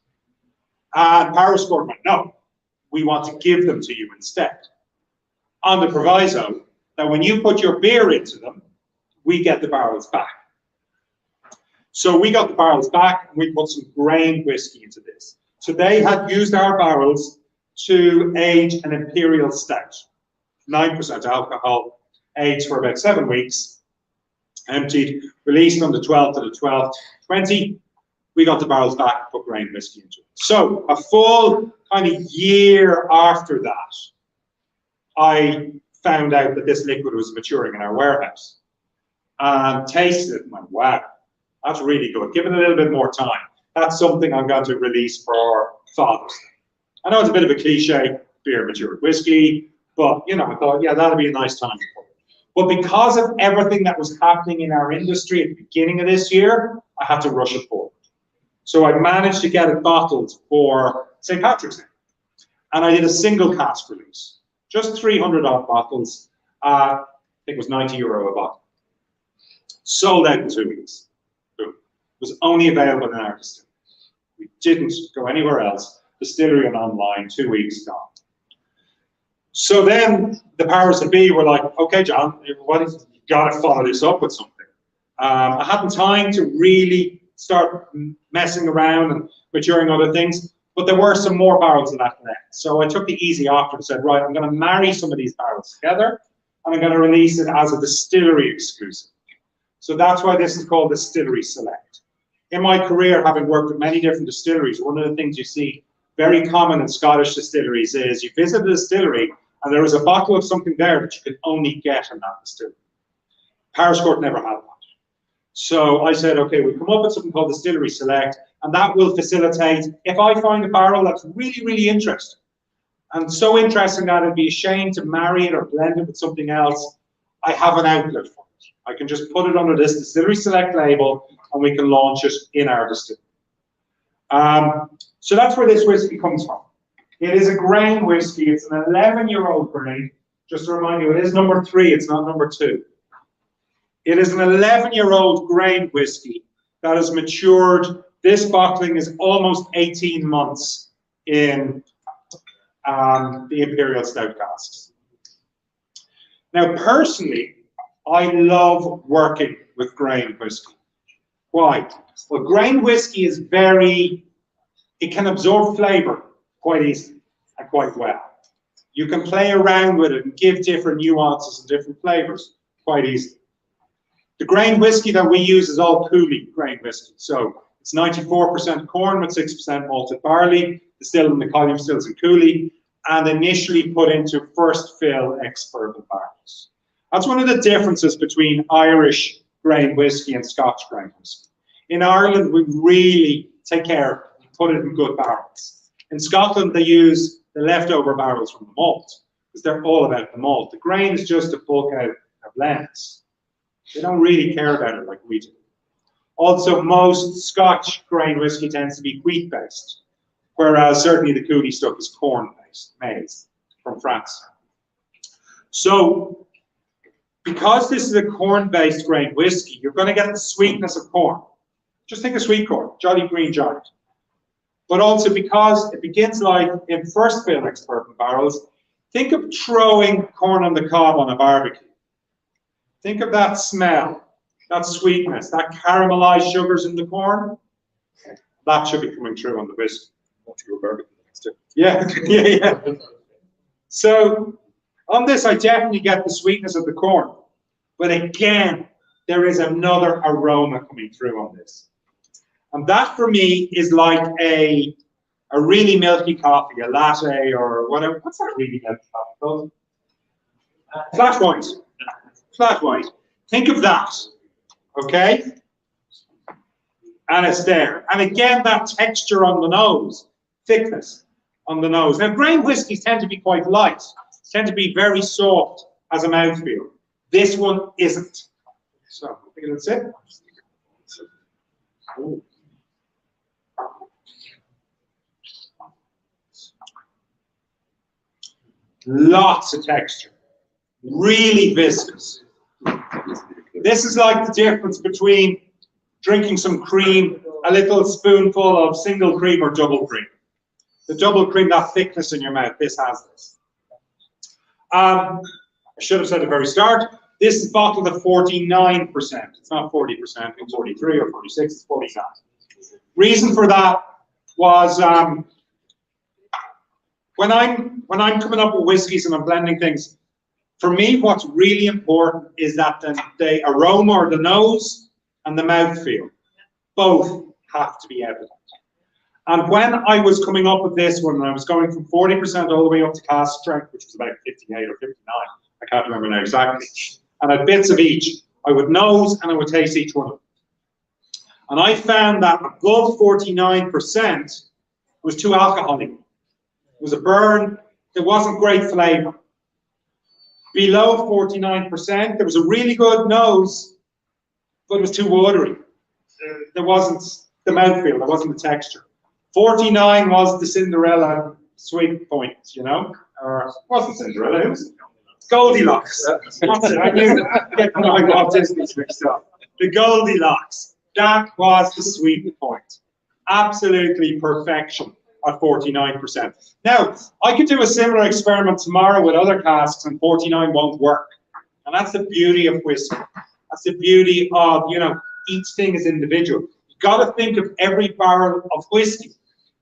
And Powerscourt went, no, we want to give them to you instead, on the proviso that when you put your beer into them, we get the barrels back. So we got the barrels back and we put some grain whiskey into this. So they had used our barrels to age an Imperial Stout, 9% alcohol, aged for about 7 weeks, emptied, released on the 12th of the 12th, 20. We got the barrels back and put grain whiskey into it. So a full kind of year after that, I found out that this liquid was maturing in our warehouse. And tasted it and went, wow, that's really good. Give it a little bit more time. That's something I'm going to release for Father's Day. I know it's a bit of a cliche, beer matured whiskey, but you know, I thought, yeah, that'll be a nice time for it. But because of everything that was happening in our industry at the beginning of this year, I had to rush it forward. So I managed to get it bottled for St. Patrick's Day. And I did a single cask release, just 300 odd bottles. I think it was €90 a bottle. Sold out in 2 weeks. Boom. It was only available in our distillery. We didn't go anywhere else. Distillery and online, 2 weeks gone. So then the powers that be were like, okay, John, you've got to follow this up with something. I hadn't time to really start messing around and maturing other things, but there were some more barrels of that left. So I took the easy offer and said, right, I'm going to marry some of these barrels together and I'm going to release it as a distillery exclusive. So that's why this is called Distillery Select. In my career, having worked with many different distilleries, one of the things you see very common in Scottish distilleries is you visit a distillery and there is a bottle of something there that you can only get in that distillery. Powerscourt never had that. So I said, okay, we'll come up with something called Distillery Select, and that will facilitate, if I find a barrel that's really, really interesting, and so interesting that I'd be ashamed to marry it or blend it with something else, I have an outlet for it. I can just put it under this Distillery Select label, and we can launch it in our distillery. So that's where this whiskey comes from. It is a grain whiskey. It's an 11-year-old grain. Just to remind you, it is number 3. It's not number 2. It is an 11-year-old grain whiskey that has matured. This bottling is almost 18 months in the Imperial Stout casks. Now, personally, I love working with grain whiskey. Why? Well, grain whiskey is it can absorb flavor quite easily and quite well. You can play around with it and give different nuances and different flavors quite easily. The grain whiskey that we use is all Cooley grain whiskey. So it's 94% corn with 6% malted barley, distilled in the column stills in Cooley, and initially put into first fill ex-Bourbon barrels. That's one of the differences between Irish grain whiskey and Scotch grain whiskey. In Ireland, we really take care of it and put it in good barrels. In Scotland, they use the leftover barrels from the malt, because they're all about the malt. The grain is just a bulk out of blends. They don't really care about it like we do. Also, most Scotch grain whiskey tends to be wheat-based, whereas certainly the Cooley stuff is corn-based, maize, from France. So, because this is a corn-based grain whiskey, you're going to get the sweetness of corn. Just think of sweet corn, Jolly Green Giant. But also because it begins like in first fill ex-Bourbon barrels, think of throwing corn on the cob on a barbecue. Think of that smell, that sweetness, that caramelized sugars in the corn. That should be coming through on the whiskey. Yeah, yeah. So on this, I definitely get the sweetness of the corn. But again, there is another aroma coming through on this. And that for me is like a really milky coffee, a latte or whatever. What's that really milky coffee called? Flat white. Flat white. Think of that, okay? And it's there. And again, that texture on the nose, thickness on the nose. Now, grain whiskies tend to be quite light, tend to be very soft as a mouthfeel. This one isn't. So, I think that's it. Ooh. Lots of texture. Really viscous. This is like the difference between drinking some cream, a little spoonful of single cream or double cream. The double cream, that thickness in your mouth, this has this. I should have said at the very start, this is bottled at 49%. It's not 40%, it's 43 or 46, it's 49. Reason for that was when I'm coming up with whiskies and I'm blending things, for me, what's really important is that the aroma or the nose and the mouthfeel both have to be evident. And when I was coming up with this one, and I was going from 40% all the way up to cask strength, which was about 58 or 59, I can't remember now exactly, and at bits of each, I would nose and I would taste each one of them. And I found that above 49% was too alcoholic. It was a burn, it wasn't great flavour. Below 49%, there was a really good nose, but it was too watery. There wasn't the mouthfeel, there wasn't the texture. 49 was the Cinderella sweet point, you know? Or it wasn't Cinderella, it was Goldilocks. That's it, I knew I got Disney mixed up. The Goldilocks, that was the sweet point. Absolutely perfection at 49%. Now, I could do a similar experiment tomorrow with other casks and 49 won't work. And that's the beauty of whiskey. That's the beauty of, you know, each thing is individual. You've got to think of every barrel of whiskey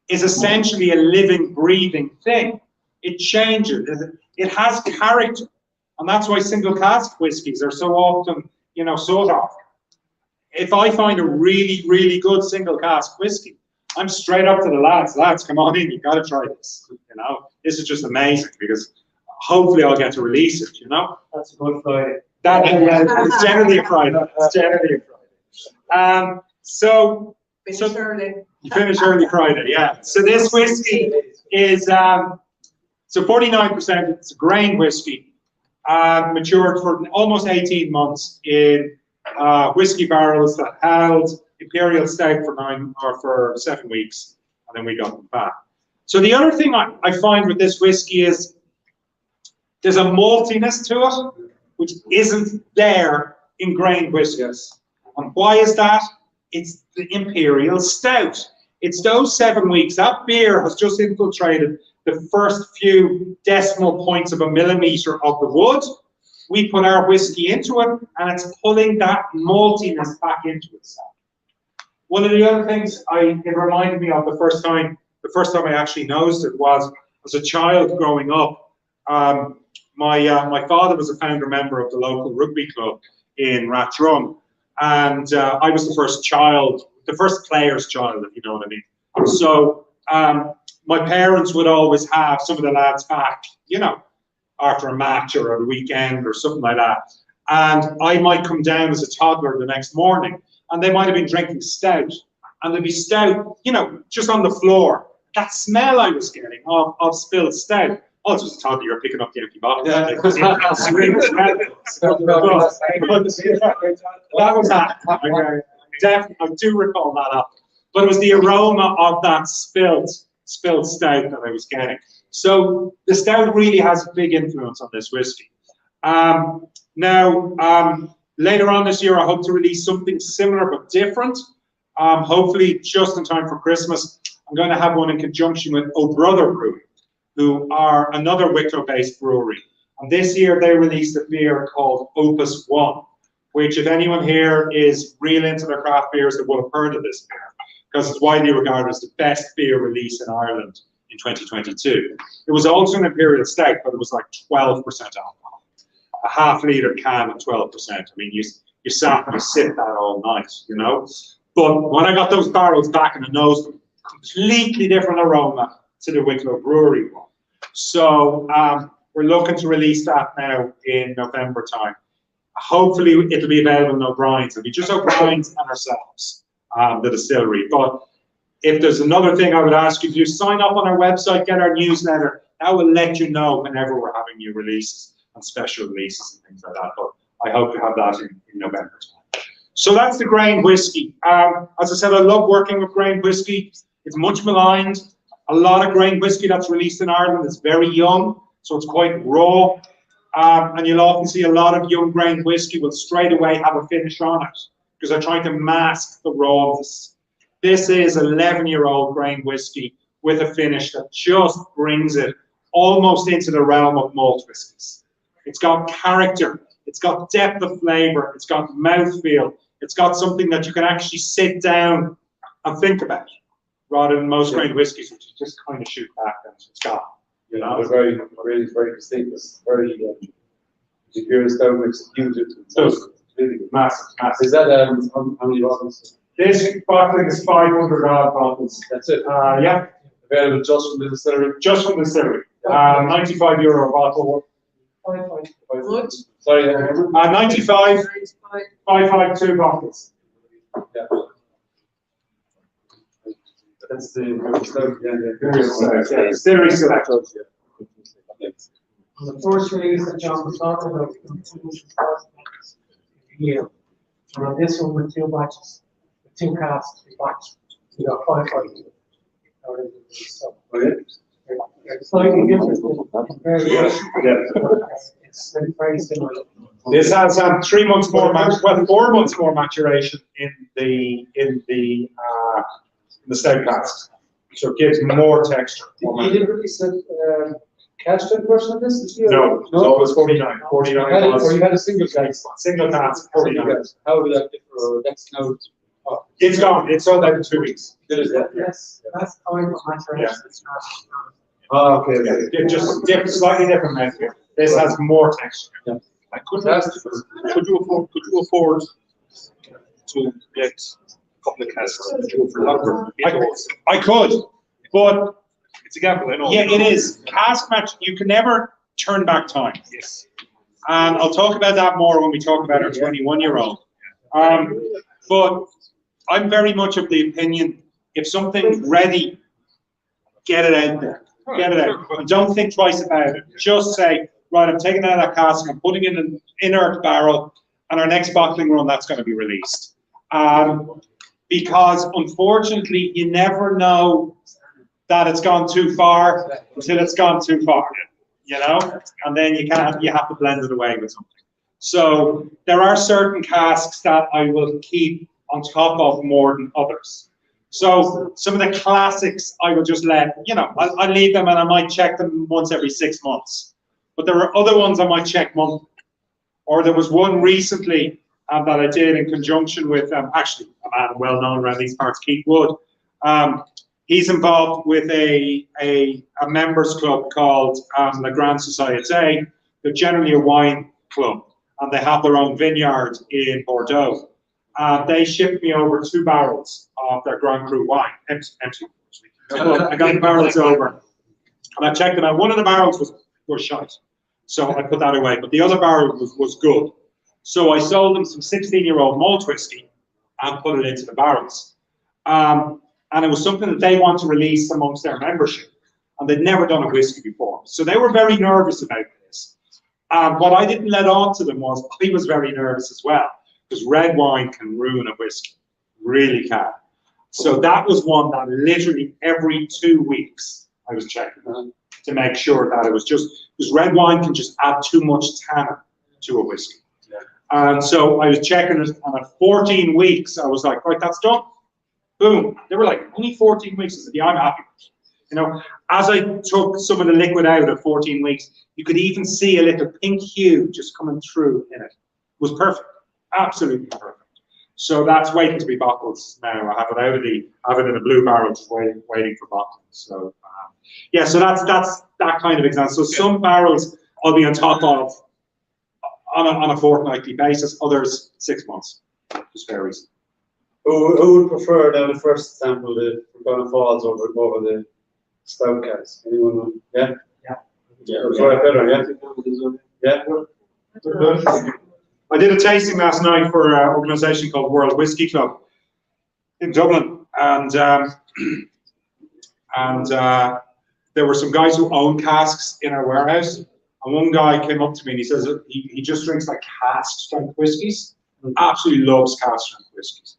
is essentially a living, breathing thing. It changes. It has character. And that's why single cask whiskies are so often, you know, sought after. If I find a really, really good single cask whiskey, I'm straight up to the lads. Lads, come on in. You've got to try this. You know, this is just amazing because hopefully I'll get to release it. You know, That's a good Friday. that it's generally a Friday. It's generally a Friday. So Finish early. you finish early Friday, yeah. So this whiskey is so 49%. It's a grain whiskey, matured for almost 18 months in whiskey barrels that held Imperial Stout for 7 weeks, and then we got them back. So the other thing I find with this whiskey is there's a maltiness to it, which isn't there in grain whiskies. And why is that? It's the Imperial Stout. It's those 7 weeks. That beer has just infiltrated the first few decimal points of a millimetre of the wood. We put our whiskey into it, and it's pulling that maltiness back into itself. One of the other things it reminded me of the first time I actually noticed it was as a child growing up. My father was a founder member of the local rugby club in Rathdrum, and I was the first player's child, if you know what I mean. So my parents would always have some of the lads back, you know, after a match or a weekend or something like that. And I might come down as a toddler the next morning, and they might have been drinking stout, and there'd be stout, you know, just on the floor. That smell I was getting of spilled stout. Oh, it's just a toddler, you're picking up the empty bottle. That was that. I do recall that up. But it was the aroma of that spilled stout that I was getting. So the stout really has a big influence on this whiskey. Later on this year, I hope to release something similar but different. Hopefully just in time for Christmas. I'm going to have one in conjunction with O'Brother Brewery, who are another Wicklow-based brewery. And this year they released a beer called Opus One, which if anyone here is real into their craft beers, they would have heard of this beer, because it's widely regarded as the best beer release in Ireland in 2022. It was also an Imperial Stout, but it was like 12% alcohol. A half-litre can at 12%. I mean, you sat and you sip that all night, you know? But when I got those barrels back in the nose, completely different aroma to the Wicklow Brewery one. So we're looking to release that now in November time. Hopefully it'll be available in O'Brien's. It'll be just O'Brien's and ourselves, the distillery. But if there's another thing I would ask you, if you sign up on our website, get our newsletter, that will let you know whenever we're having new releases and special releases and things like that. But I hope to have that in November time. So that's the grain whiskey. As I said, I love working with grain whiskey. It's much maligned. A lot of grain whiskey that's released in Ireland is very young, so it's quite raw. And you'll often see a lot of young grain whiskey will straight away have a finish on it because they're trying to mask the rawness. This is 11-year-old grain whiskey with a finish that just brings it almost into the realm of malt whiskies. It's got character, it's got depth of flavour, it's got mouthfeel, it's got something that you can actually sit down and think about, rather than most grain whiskies, which you just kind of shoot back and it's gone. You know, They're very distinct. It's very Imperial Stout makes a huge difference. Really massive. Is that how many bottles? This bottling is 500 odd bottles. That's it. Yeah, Available just from the distillery. just from the distillery. €95 a bottle. Good. Sorry. 95, 552 bottles. Yeah. That's the Imperial Stout. Yeah, distillery select. On the first release that John was talking about, year. And on this one with 2 batches, with 2 casks, we got 552. So it's slightly different. It's very similar. This has 3 months more, 4 months more maturation in the stout casks, so it gives more texture. You didn't release a Cashman version of this? Did you? No, so it was 49. 49 Or you had a single cask? single cask, 49. How would that differ? That's now. It's gone. It's sold out in 2 weeks. Good as that. Yes, that's time of maturation. It's not. Oh, okay. Yeah, it just slightly different method. This has more texture. Yeah. Could you afford to get couple of casks for longer. I could, but It's a gamble, I know. yeah, it is. Cask match, you can never turn back time. Yes. And I'll talk about that more when we talk about our 21-year-old. But I'm very much of the opinion, if something's ready, get it out there. Get it out. And don't think twice about it. Just say, right, I'm taking out that cask, I'm putting it in an inert barrel, and our next bottling run, that's going to be released. Because unfortunately, you never know that it's gone too far until it's gone too far, you know? And then you have to blend it away with something. So there are certain casks that I will keep on top of more than others. So some of the classics I will just let, you know, I'll leave them and I might check them once every 6 months. But there are other ones I might check monthly. Or there was one recently that I did in conjunction with, actually, a man well known around these parts, Keith Wood. He's involved with a members club called La Grande Société. They're generally a wine club, and they have their own vineyard in Bordeaux. They shipped me over 2 barrels of their Grand Cru wine, empty. I got the barrels over, and I checked them out. One of the barrels was shite, so I put that away, but the other barrel was good. So I sold them some 16-year-old malt whiskey and put it into the barrels. And it was something that they want to release amongst their membership. And they'd never done a whiskey before. So they were very nervous about this. What I didn't let on to them was I was very nervous as well. Because red wine can ruin a whiskey. Really can. So that was one that literally every 2 weeks I was checking to make sure that it was just, because red wine can just add too much tannin to a whiskey. And so I was checking it, and at 14 weeks, I was like, right, that's done. Boom. They were like, only 14 weeks. I said, yeah, I'm happy. You know, as I took some of the liquid out at 14 weeks, you could even see a little pink hue just coming through in it. It was perfect. Absolutely perfect. So that's waiting to be bottled now. I have it I have it in a blue barrel, just waiting for bottling. So, yeah, so that's that kind of example. So some barrels I'll be on top of on a fortnightly basis, others 6 months. Just varies. Who would prefer then the first sample, the Fercullen Falls over the Stout cask? Anyone? Yeah? Yeah. Better, yeah? Yeah? I did a tasting last night for an organisation called World Whisky Club in Dublin, and there were some guys who own casks in our warehouse, and one guy came up to me and he says that he just drinks like cask strength whiskies, absolutely loves cask strength whiskies.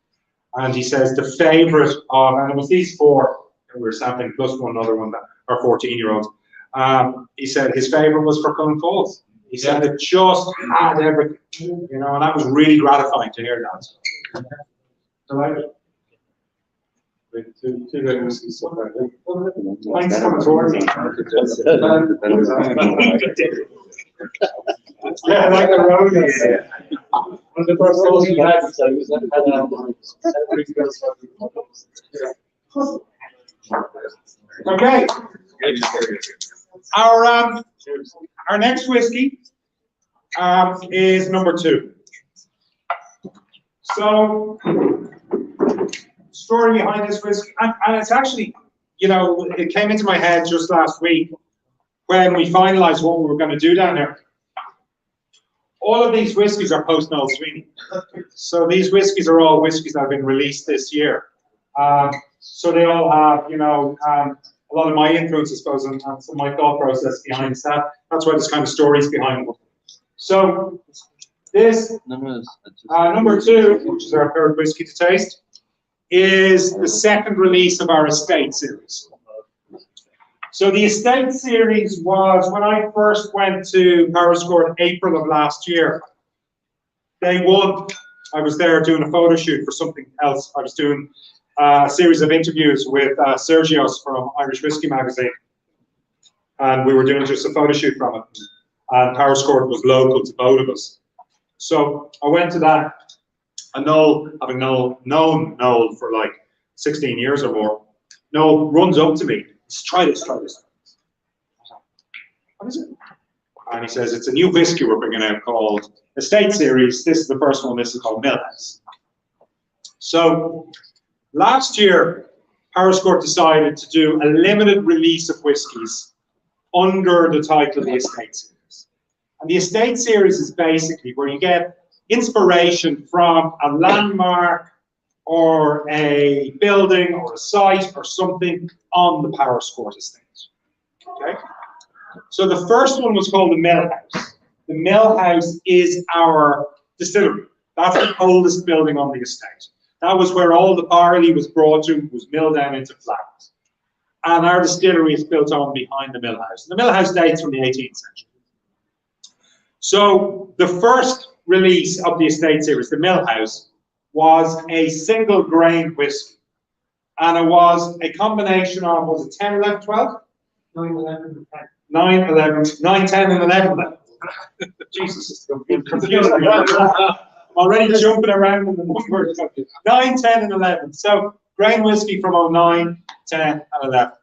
And he says the favourite of, and it was these 4 that we were sampling, plus one other one that are 14-year-olds. He said his favourite was Fercullen Falls. He said it just had everything, you know, and that was really gratifying to hear that. Delighted. Two good whiskies so far. Thanks for coming towards me. Yeah, I like the road. One of the first things we had was Okay. Our next whiskey is number 2. So, story behind this whiskey, and it's actually, you know, it came into my head just last week when we finalized what we were going to do down there. All of these whiskies are post Noel Sweeney. So these whiskies are all whiskies that have been released this year. So they all have, you know, a lot of my influence, I suppose, and some of my thought process behind that. That's why there's kind of stories behind them. So this, number 2, which is our 3rd whiskey to taste, is the 2nd release of our Estate Series. So the Estate Series was, when I first went to Powerscourt April of last year, day 1, I was there doing a photo shoot for something else. I was doing a series of interviews with Sergios from Irish Whiskey Magazine. And we were doing just a photo shoot from it. And Powerscourt was local to both of us. So I went to that. And Noel, having known Noel for like 16 years or more, Noel runs up to me. Says, try this. What is it? And he says, it's a new whiskey we're bringing out called Estate Series. This is the first one. This is called Millhouse. So Last year, Powerscourt decided to do a limited release of whiskies under the title of the Estate Series. And the Estate Series is basically where you get inspiration from a landmark or a building or a site or something on the Powerscourt estate. Okay? So the first one was called the Mill House. The Mill House is our distillery. That's the oldest building on the estate. That was where all the barley was brought to, was milled down into flours. And our distillery is built on behind the Mill House. The Mill House dates from the 18th century. So the first release of the Estate Series, the Mill House, was a single grain whiskey. And it was a combination of, was it 10, 11, 12? 9, 11, and 10. 9, 11, 9, 10, and 11. Jesus, it's confusing. I'm already jumping around in the numbers. 9, 10, and 11. So grain whiskey from 09, 10, and 11.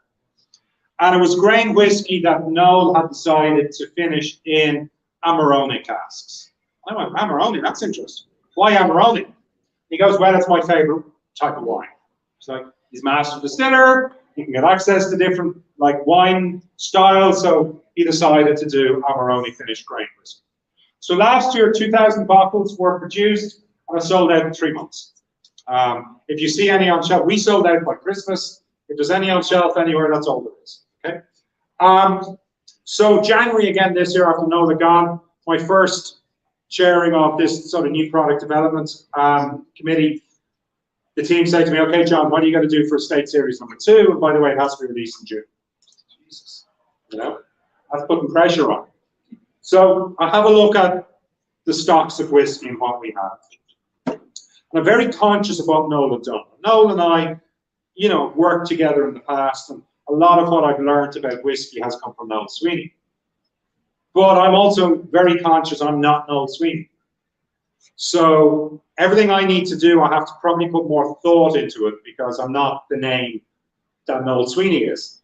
And it was grain whiskey that Noel had decided to finish in Amarone casks. I went, Amarone, that's interesting. Why Amarone? He goes, well, it's my favorite type of wine. It's like, he's master distiller, he can get access to different like wine styles, so he decided to do Amarone finished grain whiskey. So last year, 2,000 bottles were produced and sold out in 3 months. If you see any on shelf, we sold out by Christmas. If there's any on shelf anywhere, that's all there is. Okay. So January again this year, after Noel had gone, my first chairing of this sort of new product development committee, the team said to me, okay, John, what are you going to do for Estate Series number 2? And by the way, it has to be released in June. Jesus. You know, that's putting pressure on. So I have a look at the stocks of whiskey and what we have. And I'm very conscious of what Noel had done. Noel and I, you know, worked together in the past, and a lot of what I've learned about whiskey has come from Noel Sweeney. But I'm also very conscious I'm not Noel Sweeney. So everything I need to do, I have to probably put more thought into it because I'm not the name that Noel Sweeney is.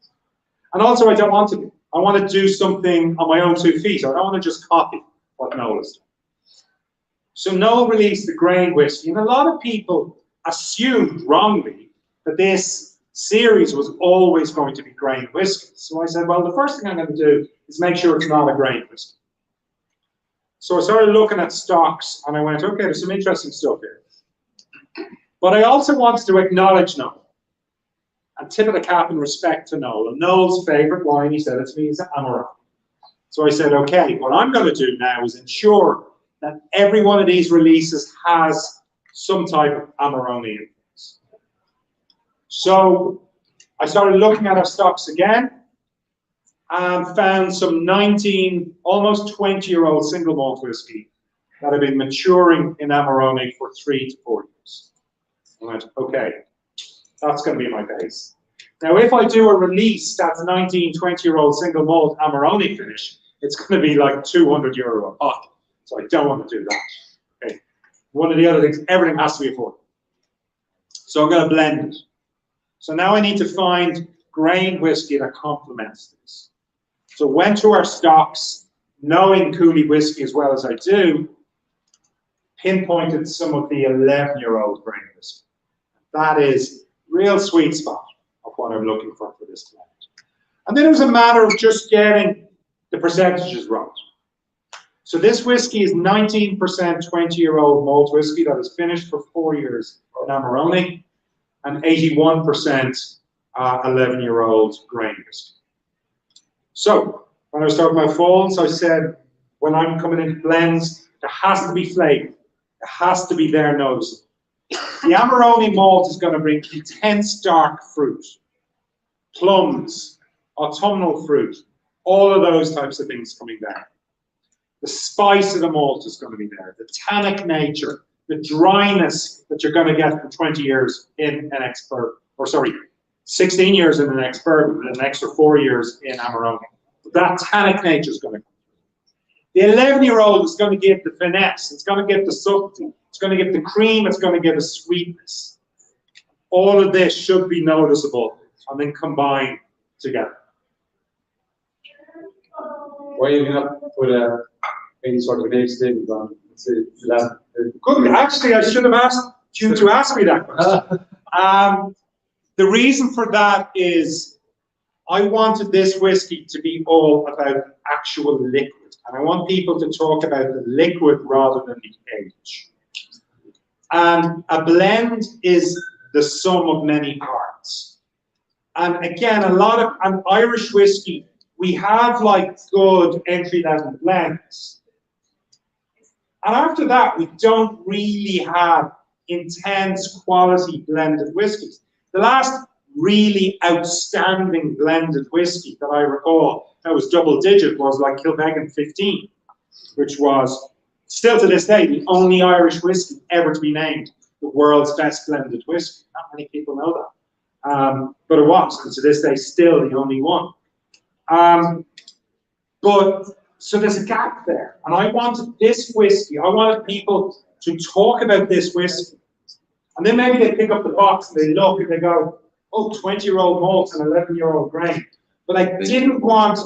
And also I don't want to be. I want to do something on my own 2 feet. I don't want to just copy what Noel has done. So Noel released the grain whiskey, and a lot of people assumed wrongly that this series was always going to be grain whiskey. So I said, well, the first thing I'm going to do is make sure it's not a grain whiskey. So I started looking at stocks, and I went, okay, there's some interesting stuff here. But I also wanted to acknowledge Noel and tip of the cap in respect to Noel. And Noel's favorite wine, he said it to me, is Amarone. So I said, okay, what I'm going to do now is ensure that every one of these releases has some type of Amarone influence. So I started looking at our stocks again and found some 19, almost 20-year-old single malt whiskey that had been maturing in Amarone for 3 to 4 years. I went, okay, that's going to be my base. Now, if I do a release that's 19, 20-year-old single malt Amarone finish, it's going to be like €200 a pot. So I don't want to do that. Okay. One of the other things, everything has to be affordable. So I'm going to blend it. So now I need to find grain whiskey that complements this. So went to our stocks, knowing Cooley whiskey as well as I do, pinpointed some of the 11-year-old grain whiskey. That is real sweet spot of what I'm looking for this blend. And then it was a matter of just getting the percentages right. So this whiskey is 19% 20-year-old malt whiskey that is finished for 4 years in Amarone, and 81% 11-year-old grain whiskey. So when I was talking about falls, I said when I'm coming into blends, there has to be flavor. It has to be there noticeable. The Amarone malt is going to bring intense dark fruit, plums, autumnal fruit, all of those types of things coming down. The spice of the malt is going to be there, the tannic nature, the dryness that you're going to get from 20 years in an ex-Bourbon, or sorry, 16 years in an ex-Bourbon, and an extra 4 years in Amarone. That tannic nature is going to come. The 11-year-old is going to give the finesse, it's going to give the subtlety, it's going to give the cream, it's going to give the sweetness. All of this should be noticeable and then combined together. Why are you going to put any sort of age statement on? Good. Actually, I should have asked you to ask me that question. The reason for that is I wanted this whiskey to be all about actual liquid, and I want people to talk about the liquid rather than the age. And a blend is the sum of many parts. And again, a lot of an Irish whiskey, we have like good entry-level blends. And after that, we don't really have intense quality blended whiskies. The last really outstanding blended whiskey that I recall that was double digit was like Kilbeggan 15, which was still to this day the only Irish whiskey ever to be named the world's best blended whiskey. Not many people know that, but it was, and to this day still the only one. But so there's a gap there, and I wanted this whiskey, I wanted people to talk about this whiskey, and then maybe they pick up the box and they look and they go, oh, 20-year-old malt and 11-year-old grain. But I didn't want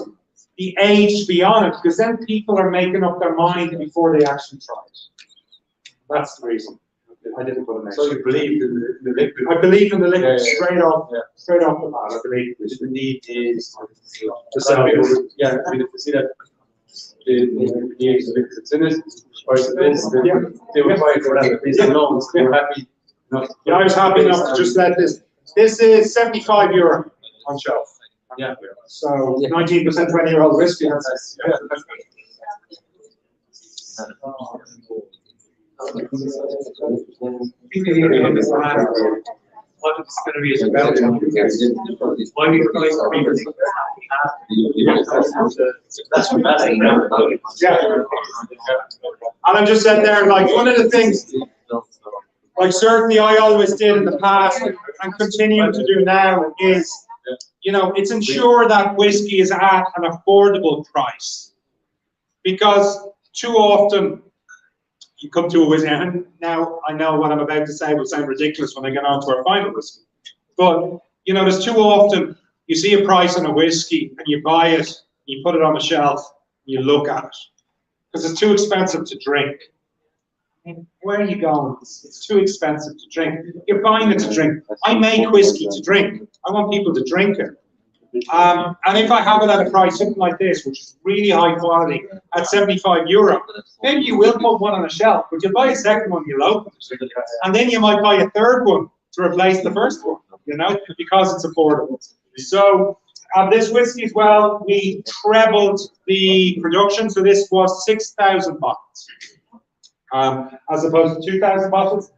the age to be on it, because then people are making up their mind before they actually try it. That's the reason I didn't put an age. So you believe in the liquid? I believe in the liquid straight off the the bat. I believe the need is to sell it. Yeah, I mean, if you see that the age of liquid that's in it, or it's they were fighting for that. They said no, they were happy. No. Yeah, I was happy enough to just let this. This is €75 on shelf. Yeah. So 19% 20-year-old whiskey. That's What it's going to be is about why we that's what that's yeah. And I'm just sitting there, like, one of the things, like certainly I always did in the past and continue to do now is, you know, it's ensure that whiskey is at an affordable price. Because too often you come to a whiskey, and now I know what I'm about to say will sound ridiculous when I get on to our final whiskey. But, you know, there's too often you see a price on a whiskey and you buy it, you put it on the shelf, and you look at it. Because it's too expensive to drink. Where are you going? It's too expensive to drink. You're buying it to drink. I make whiskey to drink. I want people to drink it. And if I have it at a price something like this, which is really high quality, at €75, maybe you will put one on a shelf, but you'll buy a second one, you'll open it. And then you might buy a third one to replace the first one, you know, because it's affordable. So this whiskey as well, we trebled the production, so this was 6,000 bottles. As opposed to 2,000 bottles.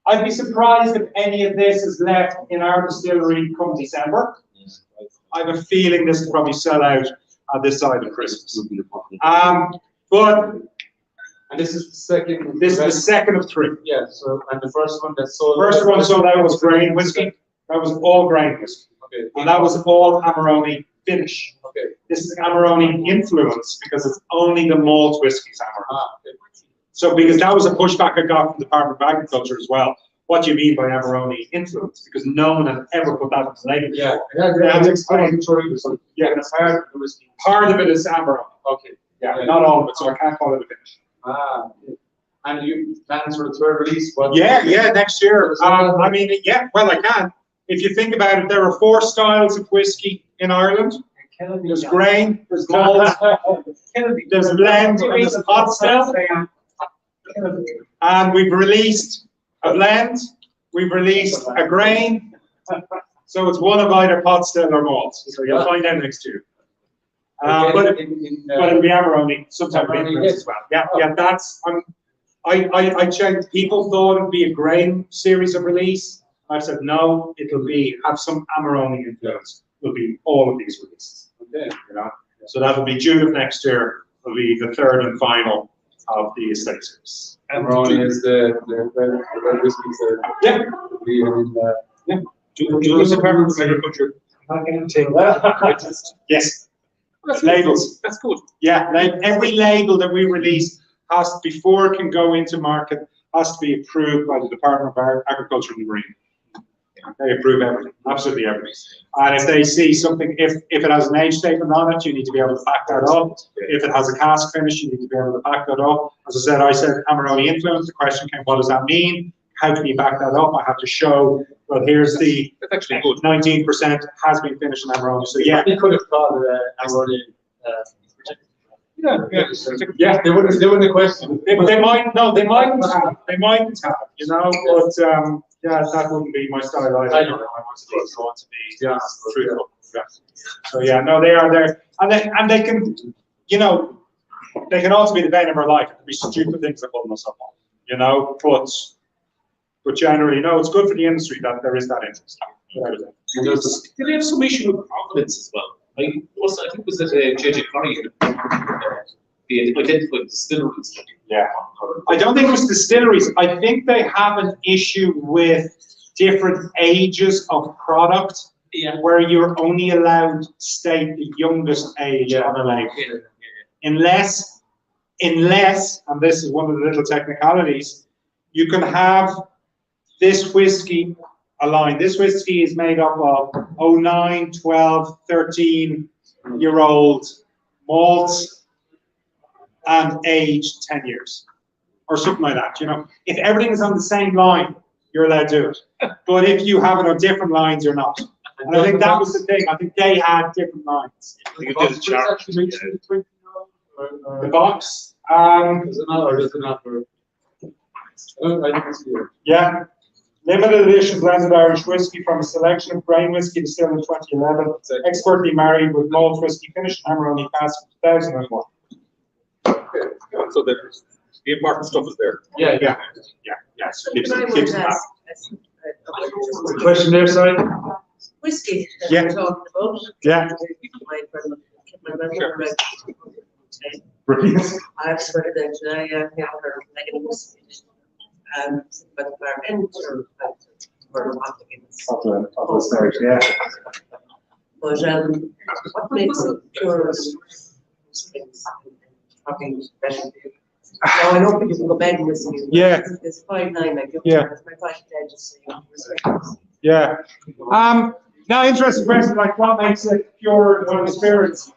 I'd be surprised if any of this is left in our distillery come December. I have a feeling this will probably sell out this side of Christmas. And this is the second. This is the second of three. Yeah. So and the first one that sold. First one sold out was grain whiskey. That was all grain whiskey. Okay. And that was all Amarone finish. Okay. This is Amarone influence because it's only the malt whiskies Amarone. Okay. So because that was a pushback I got from the Department of Agriculture as well. What do you mean by Amarone influence? Because no one had ever put that on the label. Yeah. Yeah, part of it is Amarone. Okay. Yeah, not all of it, so I can't call it a finish. And you plans for the third release? Yeah, next year. I mean, yeah, well, I can. If you think about it, there are 4 styles of whiskey in Ireland. There's grain, there's malt, there's blend, there's hot still. And we've released a blend, we've released a grain. So it's one of either pot still or malt. So you'll find out next year. But it'll be Amarone sometime as well. Yeah, that's. I checked. People thought it'd be a grain series of release. I said no. It'll have some Amarone influence. Will be all of these releases. Okay. You know. So that'll be June of next year. Will be the third and final of the estate series. Amarone is the whiskey. Yeah. Yeah. Do you know the Department of Agriculture? Yes. Labels. That's good. Yeah, every label that we release has to, before it can go into market, has to be approved by the Department of Agriculture and Marine. They approve everything, absolutely everything. And if they see something, if it has an age statement on it, you need to be able to back that up. If it has a cask finish, you need to be able to back that up. As I said Amarone influence. The question came, what does that mean? how can you back that up? I have to show, well, here's the That's actually good. 19% has been finished in Amarone. So yeah, They could have called Amarone. yeah, They wouldn't have questioned. they mightn't have, you know, but yeah, that wouldn't be my style either. I know. I want to be truthful. Yeah. So yeah, no, they are there, and they can, you know, they can also be the bane of our life. It could be stupid things that hold us up on, you know, but generally, no, it's good for the industry that there is that interest. Did they have some issue with provenance as well? I think it was at JJ Curry, the identified distilleries. Yeah. I don't think it was distilleries. I think they have an issue with different ages of product, where you're only allowed to state the youngest age on a label. Unless, and this is one of the little technicalities, you can have this whiskey aligned. This whiskey is made up of 9, 12, 13-year-old malts and aged 10 years or something like that. You know, if everything is on the same line, you're allowed to do it. But if you have it on different lines, you're not. And I think that was the thing. I think they had different lines. I think it did a char. The box. Does it not, or does it not? I think it's here. Yeah. Limited edition blended Irish whiskey from a selection of grain whiskey distilled in 2011. Expertly married with malt whiskey finished in Amarone cask from 2001. So the important stuff is there. Yeah. So keeps that. Question there, sorry? Whiskey that Yeah. we're talking about. Yeah. My grandmother Brilliant. I've started that I have heard negative whiskey. But the far end or Yeah. But what makes it pure? Talking special. Now I know people can go back and listen. Yeah. It's 5'9", like Yeah. it's my 5'10", just so you respect. Yeah. Now, interesting question, like what makes it pure than other spirits?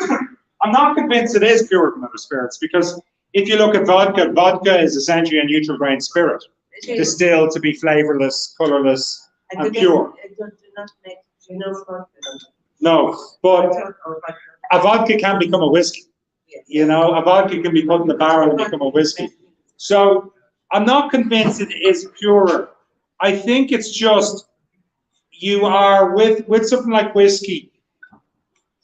I'm not convinced it is pure than other spirits, because if you look at vodka, vodka is essentially a neutral grain spirit, distilled to be flavorless, colorless, and pure. It does not make, you know, vodka. No, but a vodka can become a whiskey. You know, a vodka can be put in the barrel and become a whiskey. So I'm not convinced it is pure. I think it's just, you are with something like whiskey,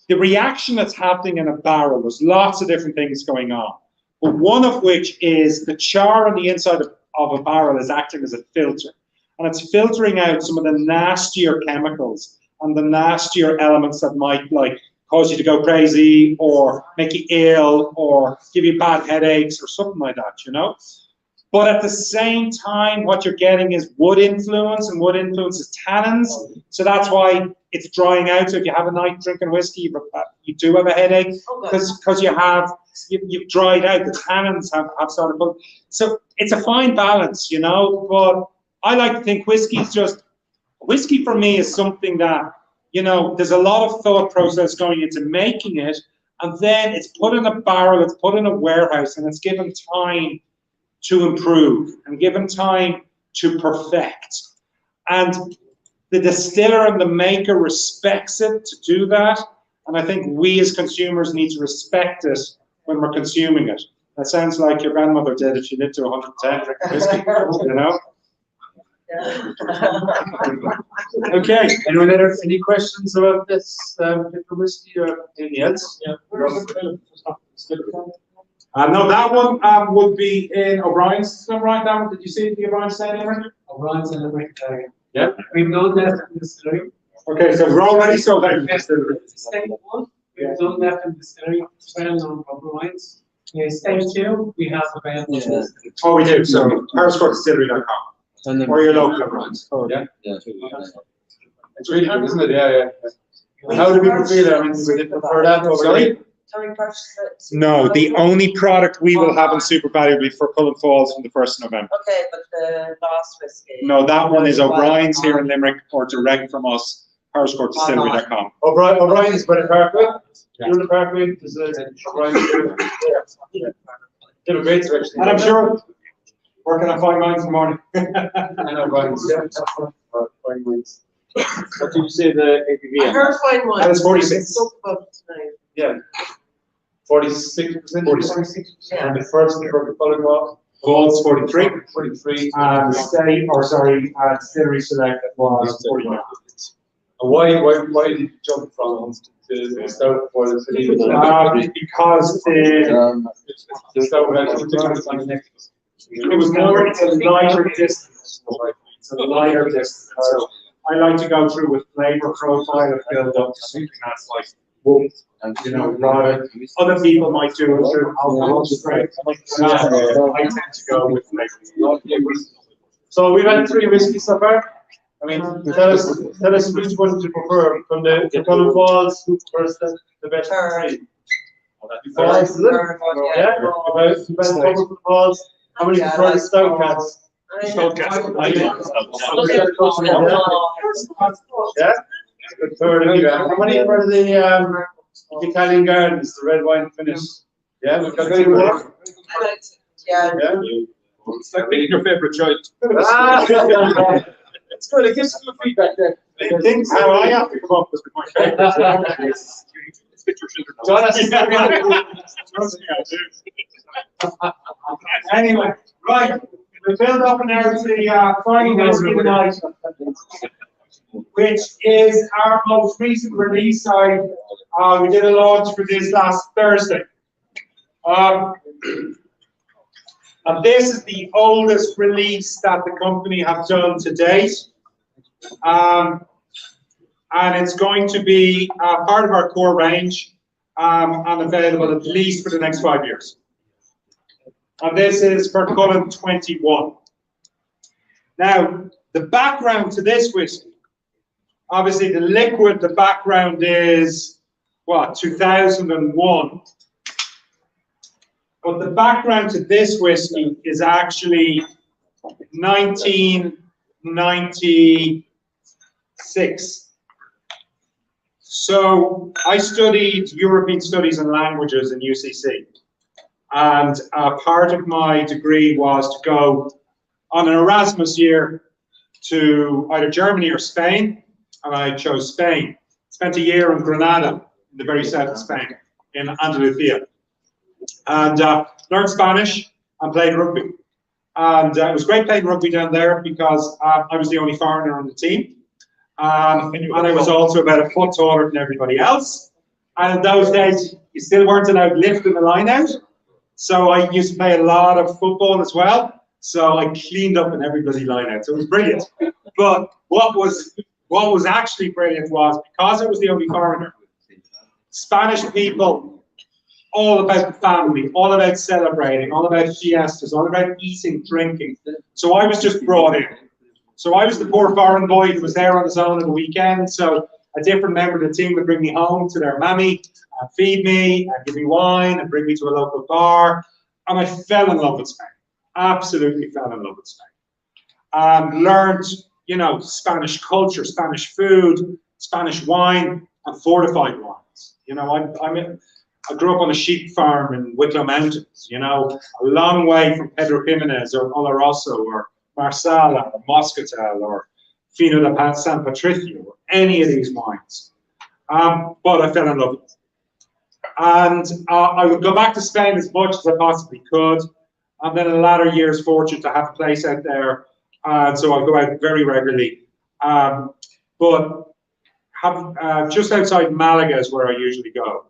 the reaction that's happening in a barrel, there's lots of different things going on. But one of which is the char on the inside of a barrel is acting as a filter. And it's filtering out some of the nastier chemicals and the nastier elements that might like cause you to go crazy or make you ill or give you bad headaches or something like that, you know? But at the same time, what you're getting is wood influence, and wood influence is tannins. So that's why it's drying out. So if you have a night drinking whiskey, you do have a headache because you've dried out. The tannins have started. So it's a fine balance, you know. But I like to think whiskey for me is something that, you know, there's a lot of thought process going into making it, and then it's put in a barrel, it's put in a warehouse, and it's given time to improve and given time to perfect. And the distiller and the maker respects it to do that. And I think we as consumers need to respect it when we're consuming it. That sounds like your grandmother did if she lived to 110 drinking whiskey, you know? Okay. Anyone there, any questions about this particular whiskey or anything else? Yeah. No, that one would be in O'Brien's. Is that right? That one, did you see the O'Brien's Estate Series? O'Brien's in Limerick. Yeah. We've done that in the distillery. Okay, so we're already sold out in the distillery. State one, we've done that in the distillery, well on O'Brien's. State two, we have available. Yeah. Oh, we do. So PowerscourtDistillery.com or your local O'Brien's. Oh, Yeah. It's really good, isn't it? Yeah. How do people feel? I mean, would they prefer that over Sorry? Sorry, purchase it. No, the only product we will have in Super Value will be Fercullen Falls from the 1st of November. Okay, but the last whiskey. No, that one is O'Brien's here in Limerick or direct from us, PowerscourtDistillery.com. O'Brien's by the Parkway? Yeah. You're the Parkway? There's a O'Brien's. Yeah. They have a great selection. And I'm sure Working on fine wines in the morning. I know wines. Yeah, fine wines. What did you say the ABV? I heard fine wine. That is 46. Spoke about it tonight. Yeah. 46%. 46. Yeah. And the first Fercullen Falls 43. 43. And Distillery Select was 49. And why did you jump from to the stout for the city? Because The stout it was more, it's a lighter distance. It's a lighter distance. So I like to go through with flavor profile and build up to something that's like, whoop, and rather, other people might do it through alcohol strength. I tend to go with flavor. So we've had 3 whiskeys so far. I mean, tell us which one you prefer from the Fercullen Falls first, the best three. Falls, is it? Yeah. Fercullen Falls. How many prefer the stout cans? Stout Yeah. Good third anyway. How many for the Italian Gardens, the red wine finish? Yeah, we've got 2 more. Yeah. Yeah. It's like picking your favourite child. It's good. It gives us good feedback there. Things how I have to come up with my favorite. Anyway, right. We build up now to the final whiskey tonight, which is our most recent release side. We did a launch for this last Thursday. And this is the oldest release that the company have done to date. And it's going to be part of our core range and available at least for the next 5 years. And this is Fercullen 21. Now, the background to this whiskey, obviously the liquid, the background is, what, 2001. But the background to this whiskey is actually 1996. So I studied European Studies and Languages in UCC. And part of my degree was to go on an Erasmus year to either Germany or Spain. And I chose Spain. Spent a year in Granada, in the very south of Spain, in Andalusia. And learned Spanish and played rugby. And it was great playing rugby down there because I was the only foreigner on the team. And I was also about a foot taller than everybody else. And in those days, you still weren't allowed lifting the line out. So I used to play a lot of football as well. So I cleaned up in every bloody line out. So it was brilliant. But what was actually brilliant was, because I was the only foreigner, Spanish people, all about the family, all about celebrating, all about fiestas, all about eating, drinking. So I was just brought in. So I was the poor foreign boy who was there on his own on the weekend. So a different member of the team would bring me home to their mammy and feed me and give me wine and bring me to a local bar. And I fell in love with Spain. Absolutely fell in love with Spain. Learned, Spanish culture, Spanish food, Spanish wine, and fortified wines. I grew up on a sheep farm in Wicklow Mountains, a long way from Pedro Ximenez or Oloroso or Marsala or Moscatel or Fino de San Patricio or any of these wines. But I fell in love with it. And I would go back to Spain as much as I possibly could. And then in the latter years, fortunate to have a place out there. So I'll go out very regularly. But just outside Malaga is where I usually go.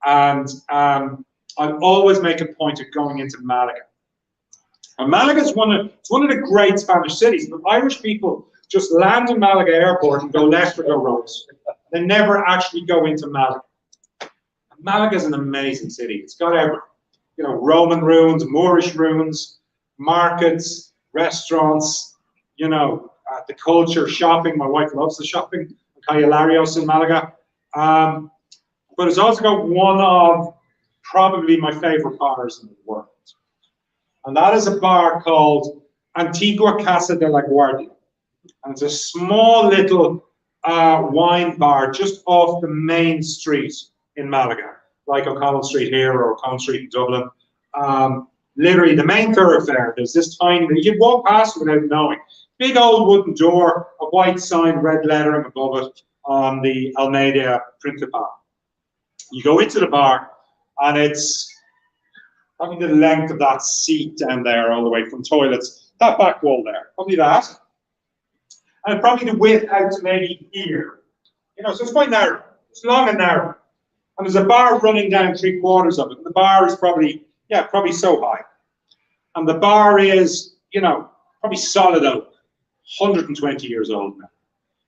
And I always make a point of going into Malaga. And Malaga is one of the great Spanish cities, but Irish people just land in Malaga airport and go left or go right. They never actually go into Malaga. And Malaga is an amazing city. It's got everything. Roman ruins, Moorish ruins, markets, restaurants, the culture, shopping. My wife loves the shopping. Calle Larios in Malaga. But it's also got one of probably my favorite bars in the world. And that is a bar called Antigua Casa de la Guardia. And it's a small little wine bar just off the main street in Malaga, like O'Connell Street here or O'Connell Street in Dublin. literally the main thoroughfare. There's this tiny, you'd walk past it without knowing. Big old wooden door, a white sign, red lettering above it on the Almeida Principal. You go into the bar, and it's probably the length of that seat down there, all the way from toilets, that back wall there, probably that. And probably the width out to maybe here. You know, so it's quite narrow. It's long and narrow. And there's a bar running down 3/4 of it. And the bar is probably, yeah, probably so high. And the bar is, you know, probably solid oak, 120 years old now.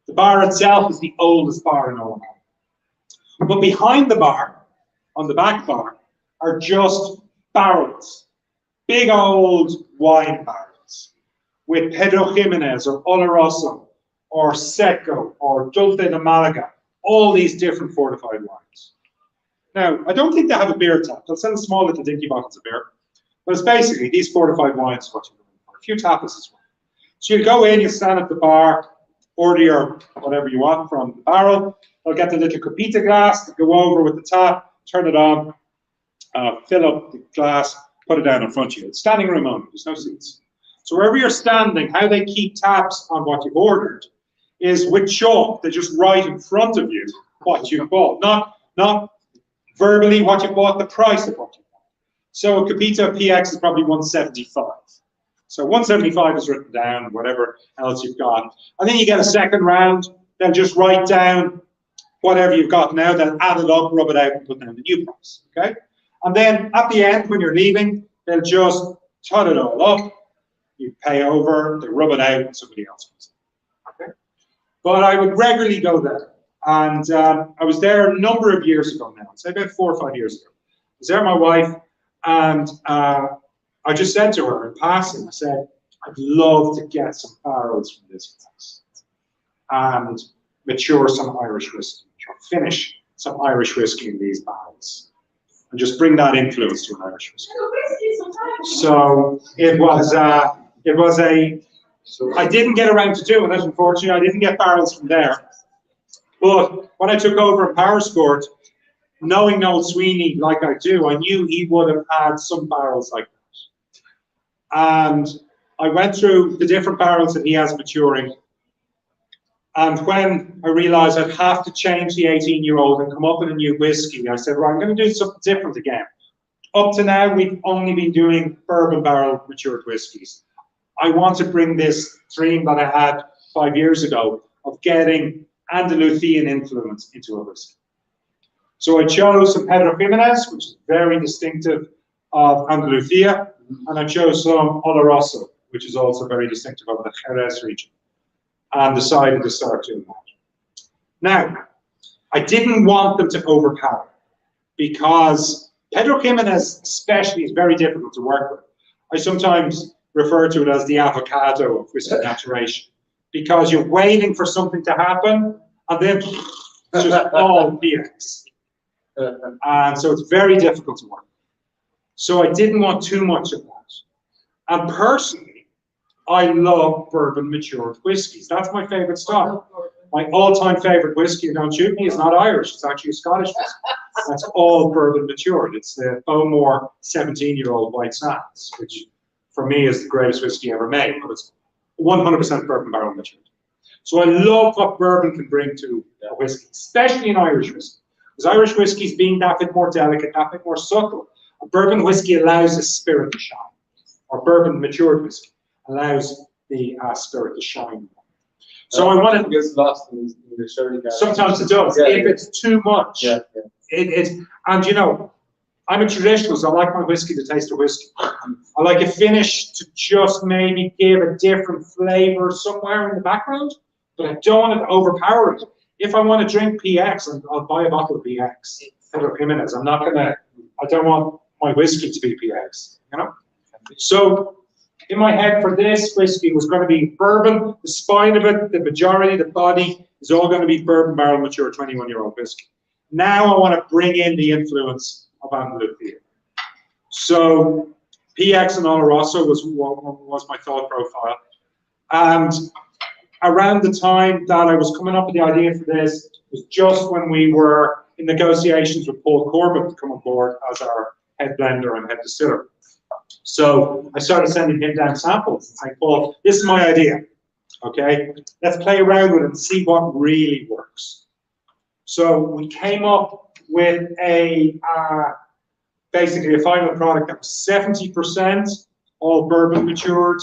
The bar itself is the oldest bar in Oloroso. But behind the bar, on the back bar, are just barrels, big old wine barrels, with Pedro Ximenez or Oloroso or Seco or Dulce de Malaga, all these different fortified wines. Now, I don't think they have a beer tap. They'll sell small little dinky bottles of beer. But it's basically these fortified wines is what you're looking for. A few tapas as well. So you go in, you stand at the bar, order your whatever you want from the barrel. They'll get the little copita glass, go over with the tap, turn it on, fill up the glass, put it down in front of you. It's standing room only, there's no seats. So wherever you're standing, how they keep tabs on what you've ordered is with chalk. They just write in front of you what you bought, not verbally what you bought, the price of what you bought. So a Copita PX is probably 175. So 175 is written down, whatever else you've got. And then you get a second round, they'll just write down whatever you've got now, then add it up, rub it out, and put down the new price, okay? And then at the end, when you're leaving, they'll just tot it all up, you pay over, they rub it out, and somebody else comes in, okay? But I would regularly go there. And I was there a number of years ago now, say about 4 or 5 years ago. I was there with my wife, and I just said to her in passing, I said, I'd love to get some barrels from this place and mature some Irish whiskey, or finish some Irish whiskey in these barrels, and just bring that influence to an Irish whiskey. So it was I didn't get around to doing it, unfortunately. I didn't get barrels from there. But when I took over at Powerscourt, knowing Noel Sweeney like I do, I knew he would have had some barrels like that. And I went through the different barrels that he has maturing. And when I realized I'd have to change the 18-year-old and come up with a new whiskey, I said, right, I'm going to do something different again. Up to now, we've only been doing bourbon barrel matured whiskies. I want to bring this dream that I had 5 years ago of getting Andalusian influence into a whiskey. So I chose some Pedro Ximenez, which is very distinctive of Andalusia, and I chose some Oloroso, which is also very distinctive of the Jerez region, and decided to start doing that. Now, I didn't want them to overpower, because Pedro Ximenez especially is very difficult to work with. I sometimes refer to it as the avocado of whiskey maturation, because you're waiting for something to happen, and then it's just all PX. And so it's very difficult to work. So I didn't want too much of that. And personally, I love bourbon matured whiskies. That's my favorite style. My all-time favorite whiskey, don't shoot me, is not Irish. It's actually a Scottish whiskey. That's all bourbon matured. It's the Bowmore 17-year-old White Sands, which for me is the greatest whiskey ever made, but it's 100% bourbon barrel matured. So I love what bourbon can bring to a whiskey, especially in Irish whiskey. Because Irish whiskies being that bit more delicate, that bit more subtle, a bourbon whiskey allows the spirit to shine, or bourbon matured whiskey allows the spirit to shine. So I want to. Gets lost in the sherry garden. Sometimes it does. Yeah, if it's too much, yeah. And you know, I'm a traditionalist. I like my whiskey to taste of whiskey. I like a finish to just maybe give a different flavor somewhere in the background, but I don't want it to overpower it. If I want to drink PX, I'll buy a bottle of PX. Pedro Ximenez. I'm not gonna. I don't want my whiskey to be PX. You know. So in my head for this whiskey was going to be bourbon. The spine of it, the majority, the body is all going to be bourbon barrel mature 21-year-old whiskey. Now I want to bring in the influence of Andalusia. So PX and Oloroso was my thought profile. And around the time that I was coming up with the idea for this was just when we were in negotiations with Paul Corbett to come on board as our head blender and head distiller. So I started sending him down samples and saying, Paul, this is my idea. Okay, let's play around with it and see what really works. So we came up with basically a final product that was 70% all bourbon matured,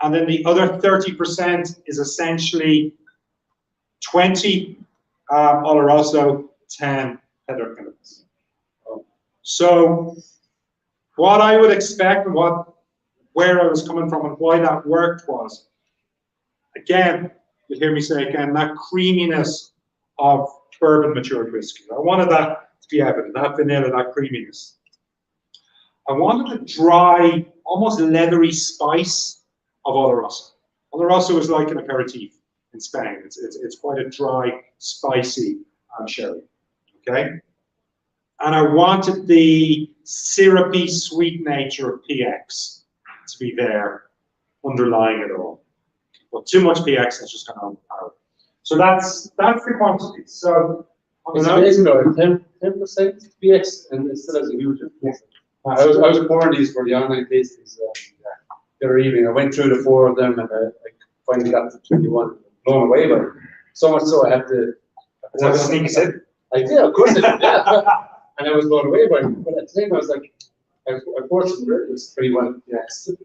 and then the other 30% is essentially 20 Oloroso, 10 Pedro. So what I would expect and where I was coming from and why that worked was, again, you'll hear me say again, that creaminess of bourbon matured whiskey. I wanted that to be evident, that vanilla, that creaminess. I wanted the dry, almost leathery spice of Oloroso. Oloroso is like an aperitif in Spain. It's quite a dry, spicy sherry. Okay? And I wanted the syrupy, sweet nature of PX to be there, underlying it all. But too much PX is just going to overpower. So that's the quantity. So It's amazing though, 10% PX, and it still has a huge influence. I was pouring these for the online tastings the other evening. I went through the 4 of them, and I finally got to 21. Blown away by it. So much so I had to. Is that a sneaky sip? I did, of course I did, yeah. And I was blown away by it. But at the time I was like, unfortunately, it was pretty well. Yeah.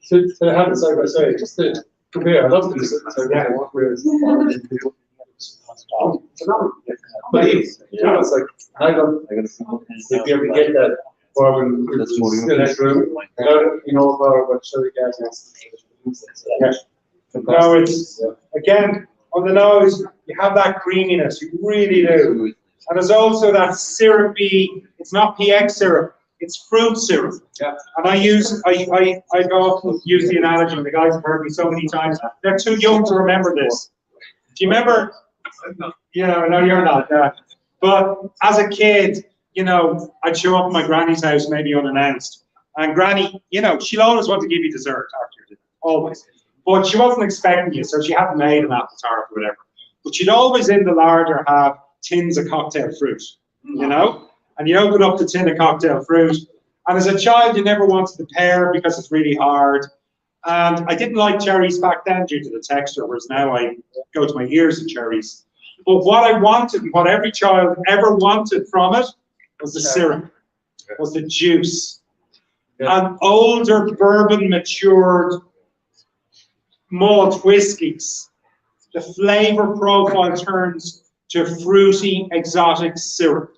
To have it side by side, just to compare. I love to do it. So yeah, but it's like, I don't, if you ever get that bourbon, it's still in this room, you know about what sherry gas is. No, it's, again, on the nose, you have that creaminess, you really do. And there's also that syrupy, it's not PX syrup, it's fruit syrup. Yeah. And I often use the analogy, and the guys have heard me so many times, they're too young to remember this. Do you remember? Yeah, no, you're not. But as a kid, you know, I'd show up at my granny's house, maybe unannounced. And granny, you know, she'll always want to give you dessert after your dinner, always. But she wasn't expecting you, so she hadn't made an apple tart or whatever. But she'd always in the larder have tins of cocktail fruit, you know? And you open up the tin of cocktail fruit. And as a child, you never wanted the pear because it's really hard. And I didn't like cherries back then due to the texture, whereas now I go to my ears in cherries. But what I wanted, and what every child ever wanted from it, was the syrup, was the juice. And older bourbon matured malt whiskies, the flavor profile turns to fruity, exotic syrup.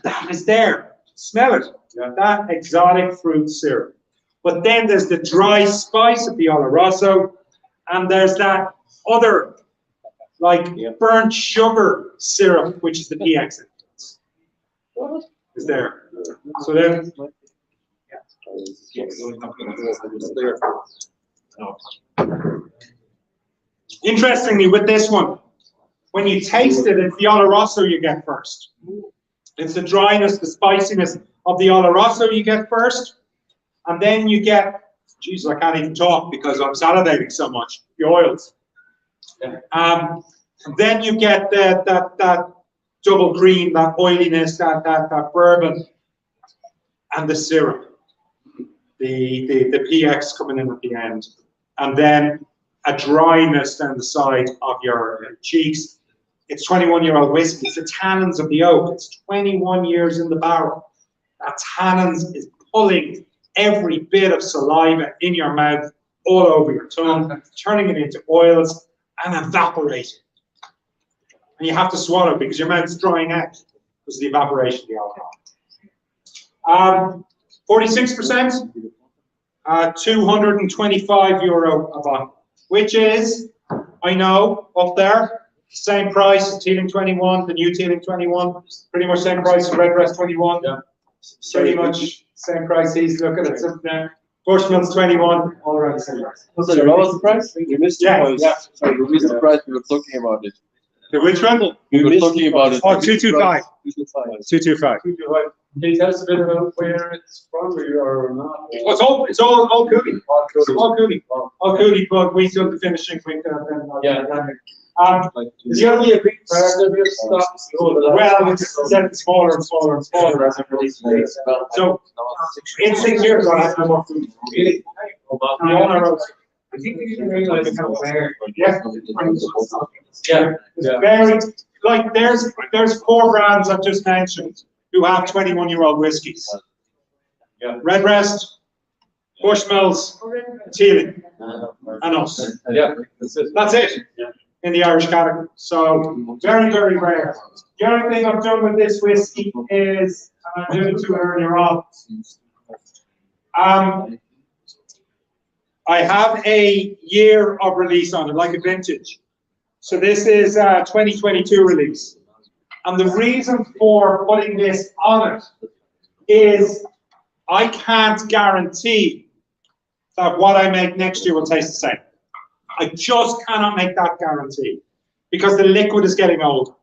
That is there. Smell it. That exotic fruit syrup. But then there's the dry spice of the Oloroso, and there's that other, like burnt sugar syrup, which is the PX influence. Is there. So then, interestingly, with this one, when you taste it, it's the Oloroso you get first. It's the dryness, the spiciness of the Oloroso you get first. And then you get, Jesus, I can't even talk because I'm salivating so much, the oils. And then you get that double cream, that oiliness, that bourbon, and the syrup, the PX coming in at the end. And then a dryness down the side of your cheeks. It's 21-year-old whiskey. It's the tannins of the oak. It's 21 years in the barrel. That tannins is pulling every bit of saliva in your mouth, all over your tongue, turning it into oils and evaporating. And you have to swallow because your mouth's drying out because of the evaporation of the alcohol. 46%, €225 a bottle, which is, I know, up there. Same price as Teeling 21, the new Teeling 21, pretty much same price as Redbreast 21. Yeah. Pretty much same price. He's looking at something there. Bushmills 21, all around the same price. So what was the price? You missed the price. Yeah. Sorry, you missed the price. We were talking about it. The which one? We were talking about it. Oh, 225. 225. Can you tell us a bit about where it's from, or not? Oh, it's all Cooley. All Cooley, but we took the finishing quick. Is there only a big part of your stock? Well, it's getting smaller and smaller and smaller as it releases dates. So, in 6 years, I'll have no more food. Really? The owner of, I think you can realize how rare. Yeah. Yeah. It's very, like, there's 4 brands I've just mentioned who have 21-year-old whiskies. Yeah. Redbreast, Bushmills, Teeling, and us. Yeah, that's it. That's it in the Irish category. So very, very rare. The other thing I've done with this whiskey is, and I alluded to it earlier on, I have a year of release on it, like a vintage. So this is 2022 release. And the reason for putting this on it is I can't guarantee that what I make next year will taste the same. I just cannot make that guarantee because the liquid is getting older.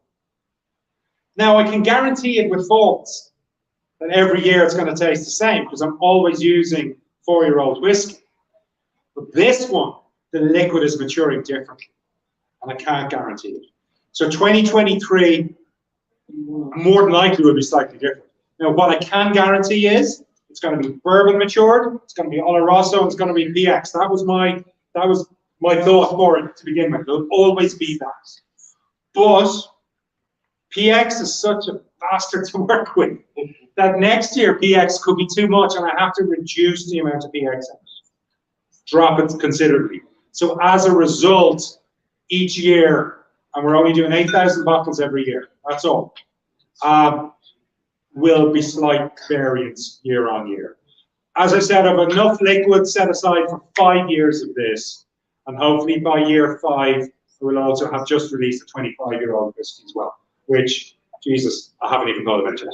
Now, I can guarantee it with faults that every year it's going to taste the same because I'm always using 4-year-old whiskey. But this one, the liquid is maturing differently, and I can't guarantee it. So 2023, more than likely, will be slightly different. Now, what I can guarantee is it's going to be bourbon matured, it's going to be Oloroso, and it's going to be PX. That was my thought for it to begin with. It'll always be that. But PX is such a bastard to work with that next year PX could be too much, and I have to reduce the amount of PX in it, drop it considerably. So as a result, each year, and we're only doing 8,000 bottles every year, that's all, will be slight variance year on year. As I said, I've enough liquid set aside for 5 years of this, and hopefully by year 5, we'll also have just released a 25-year-old whiskey as well, which, Jesus, I haven't even thought about it.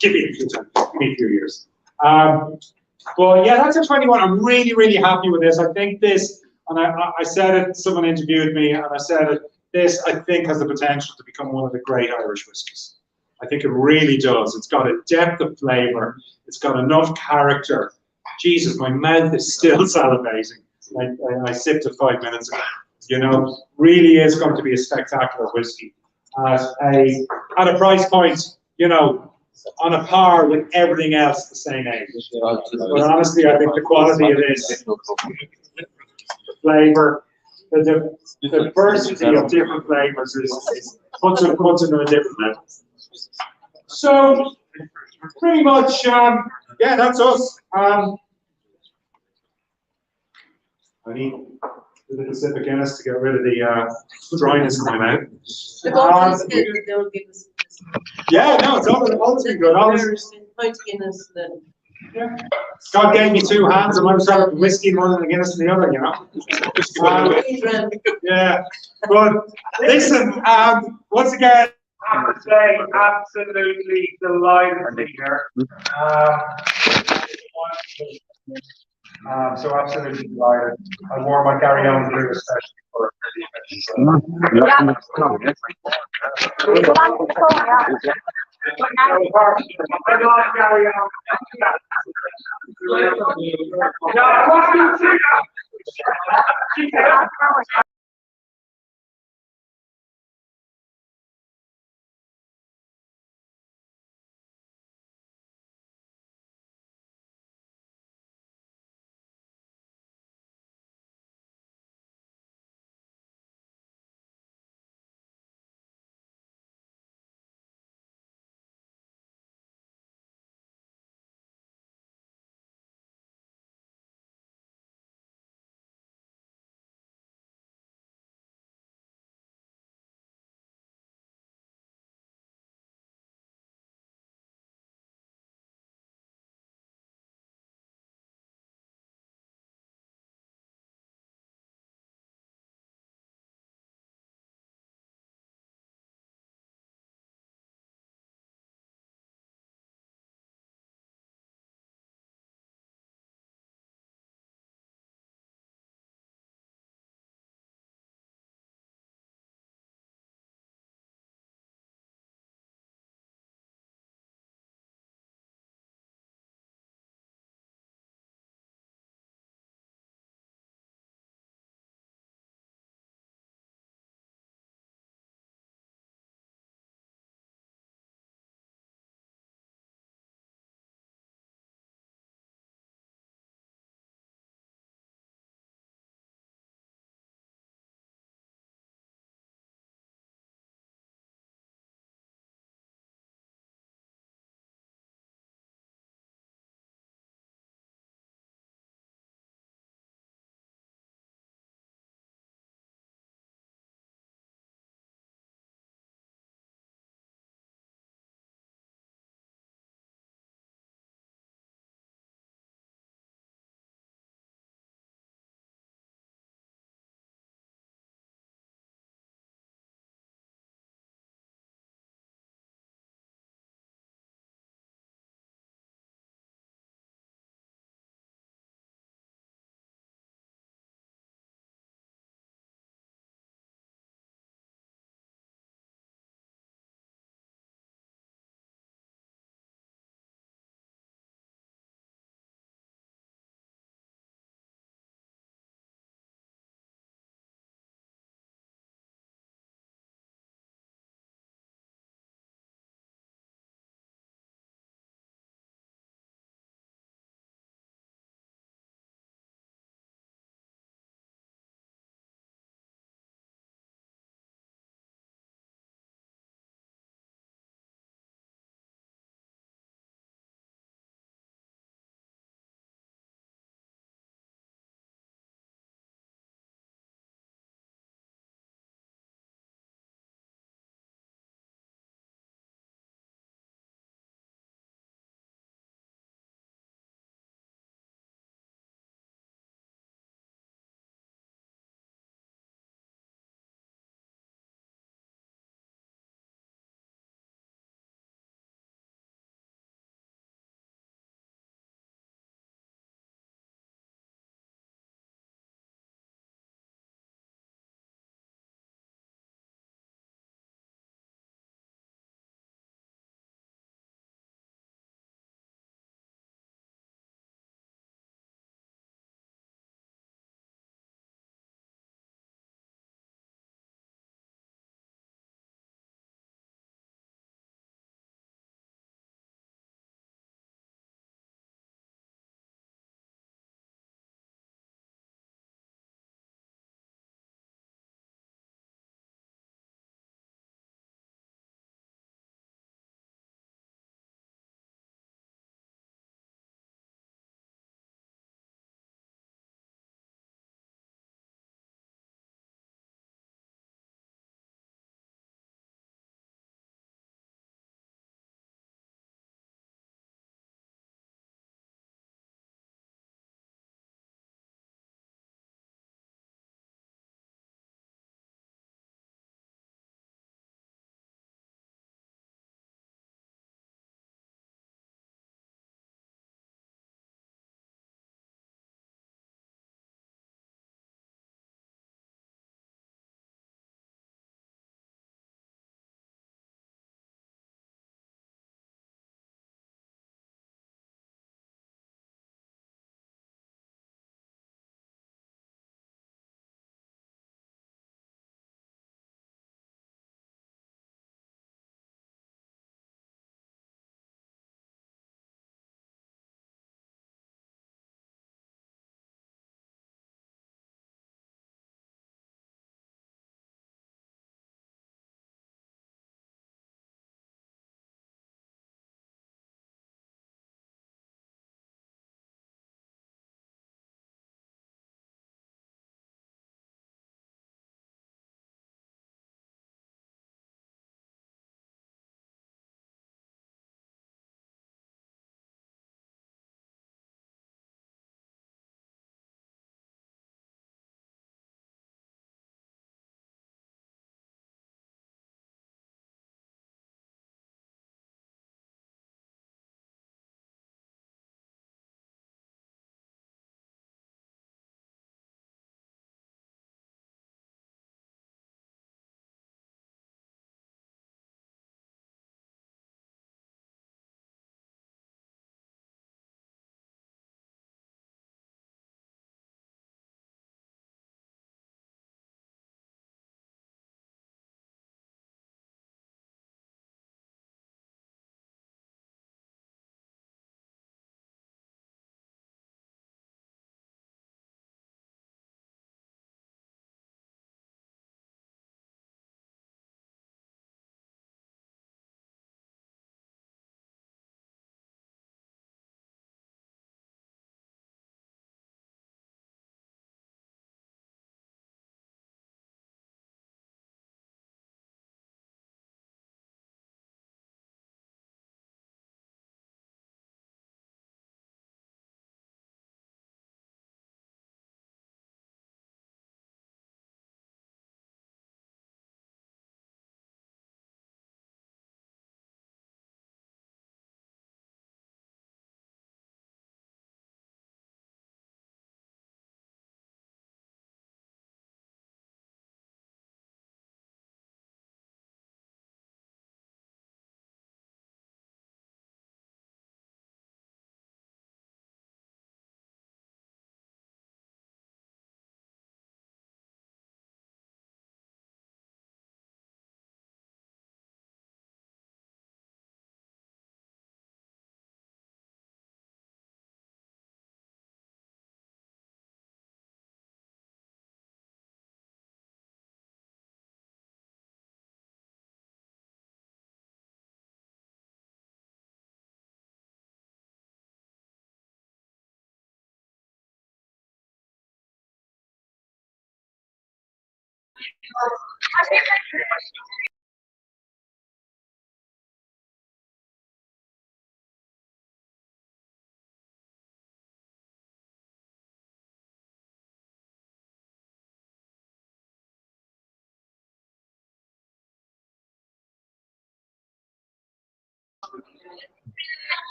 Give me a few time, give me a few years. But yeah, that's a 21. I'm really, really happy with this. I think this, and I said it, someone interviewed me, and I said it, this, I think, has the potential to become one of the great Irish whiskies. I think it really does. It's got a depth of flavour. It's got enough character. Jesus, my mouth is still salivating. I sipped it 5 minutes ago. You know, really is going to be a spectacular whiskey at a price point, you know, on a par with everything else the same age. But honestly, I think the quality of this, the flavour, the diversity of different flavours is puts it on a different level. So pretty much, yeah, that's us. I need a little sip of Guinness to get rid of the dryness coming out. The gold is good, they'll give us. Yeah, no, it's always been good. Always. Guinness, then. Yeah. God gave me 2 hands, and I was having whiskey in one and Guinness in the other, you know. Yeah, but listen, once again, I have to say, absolutely delighted to be here. So absolutely delighted. I wore my carry-on blue especially for the event. So,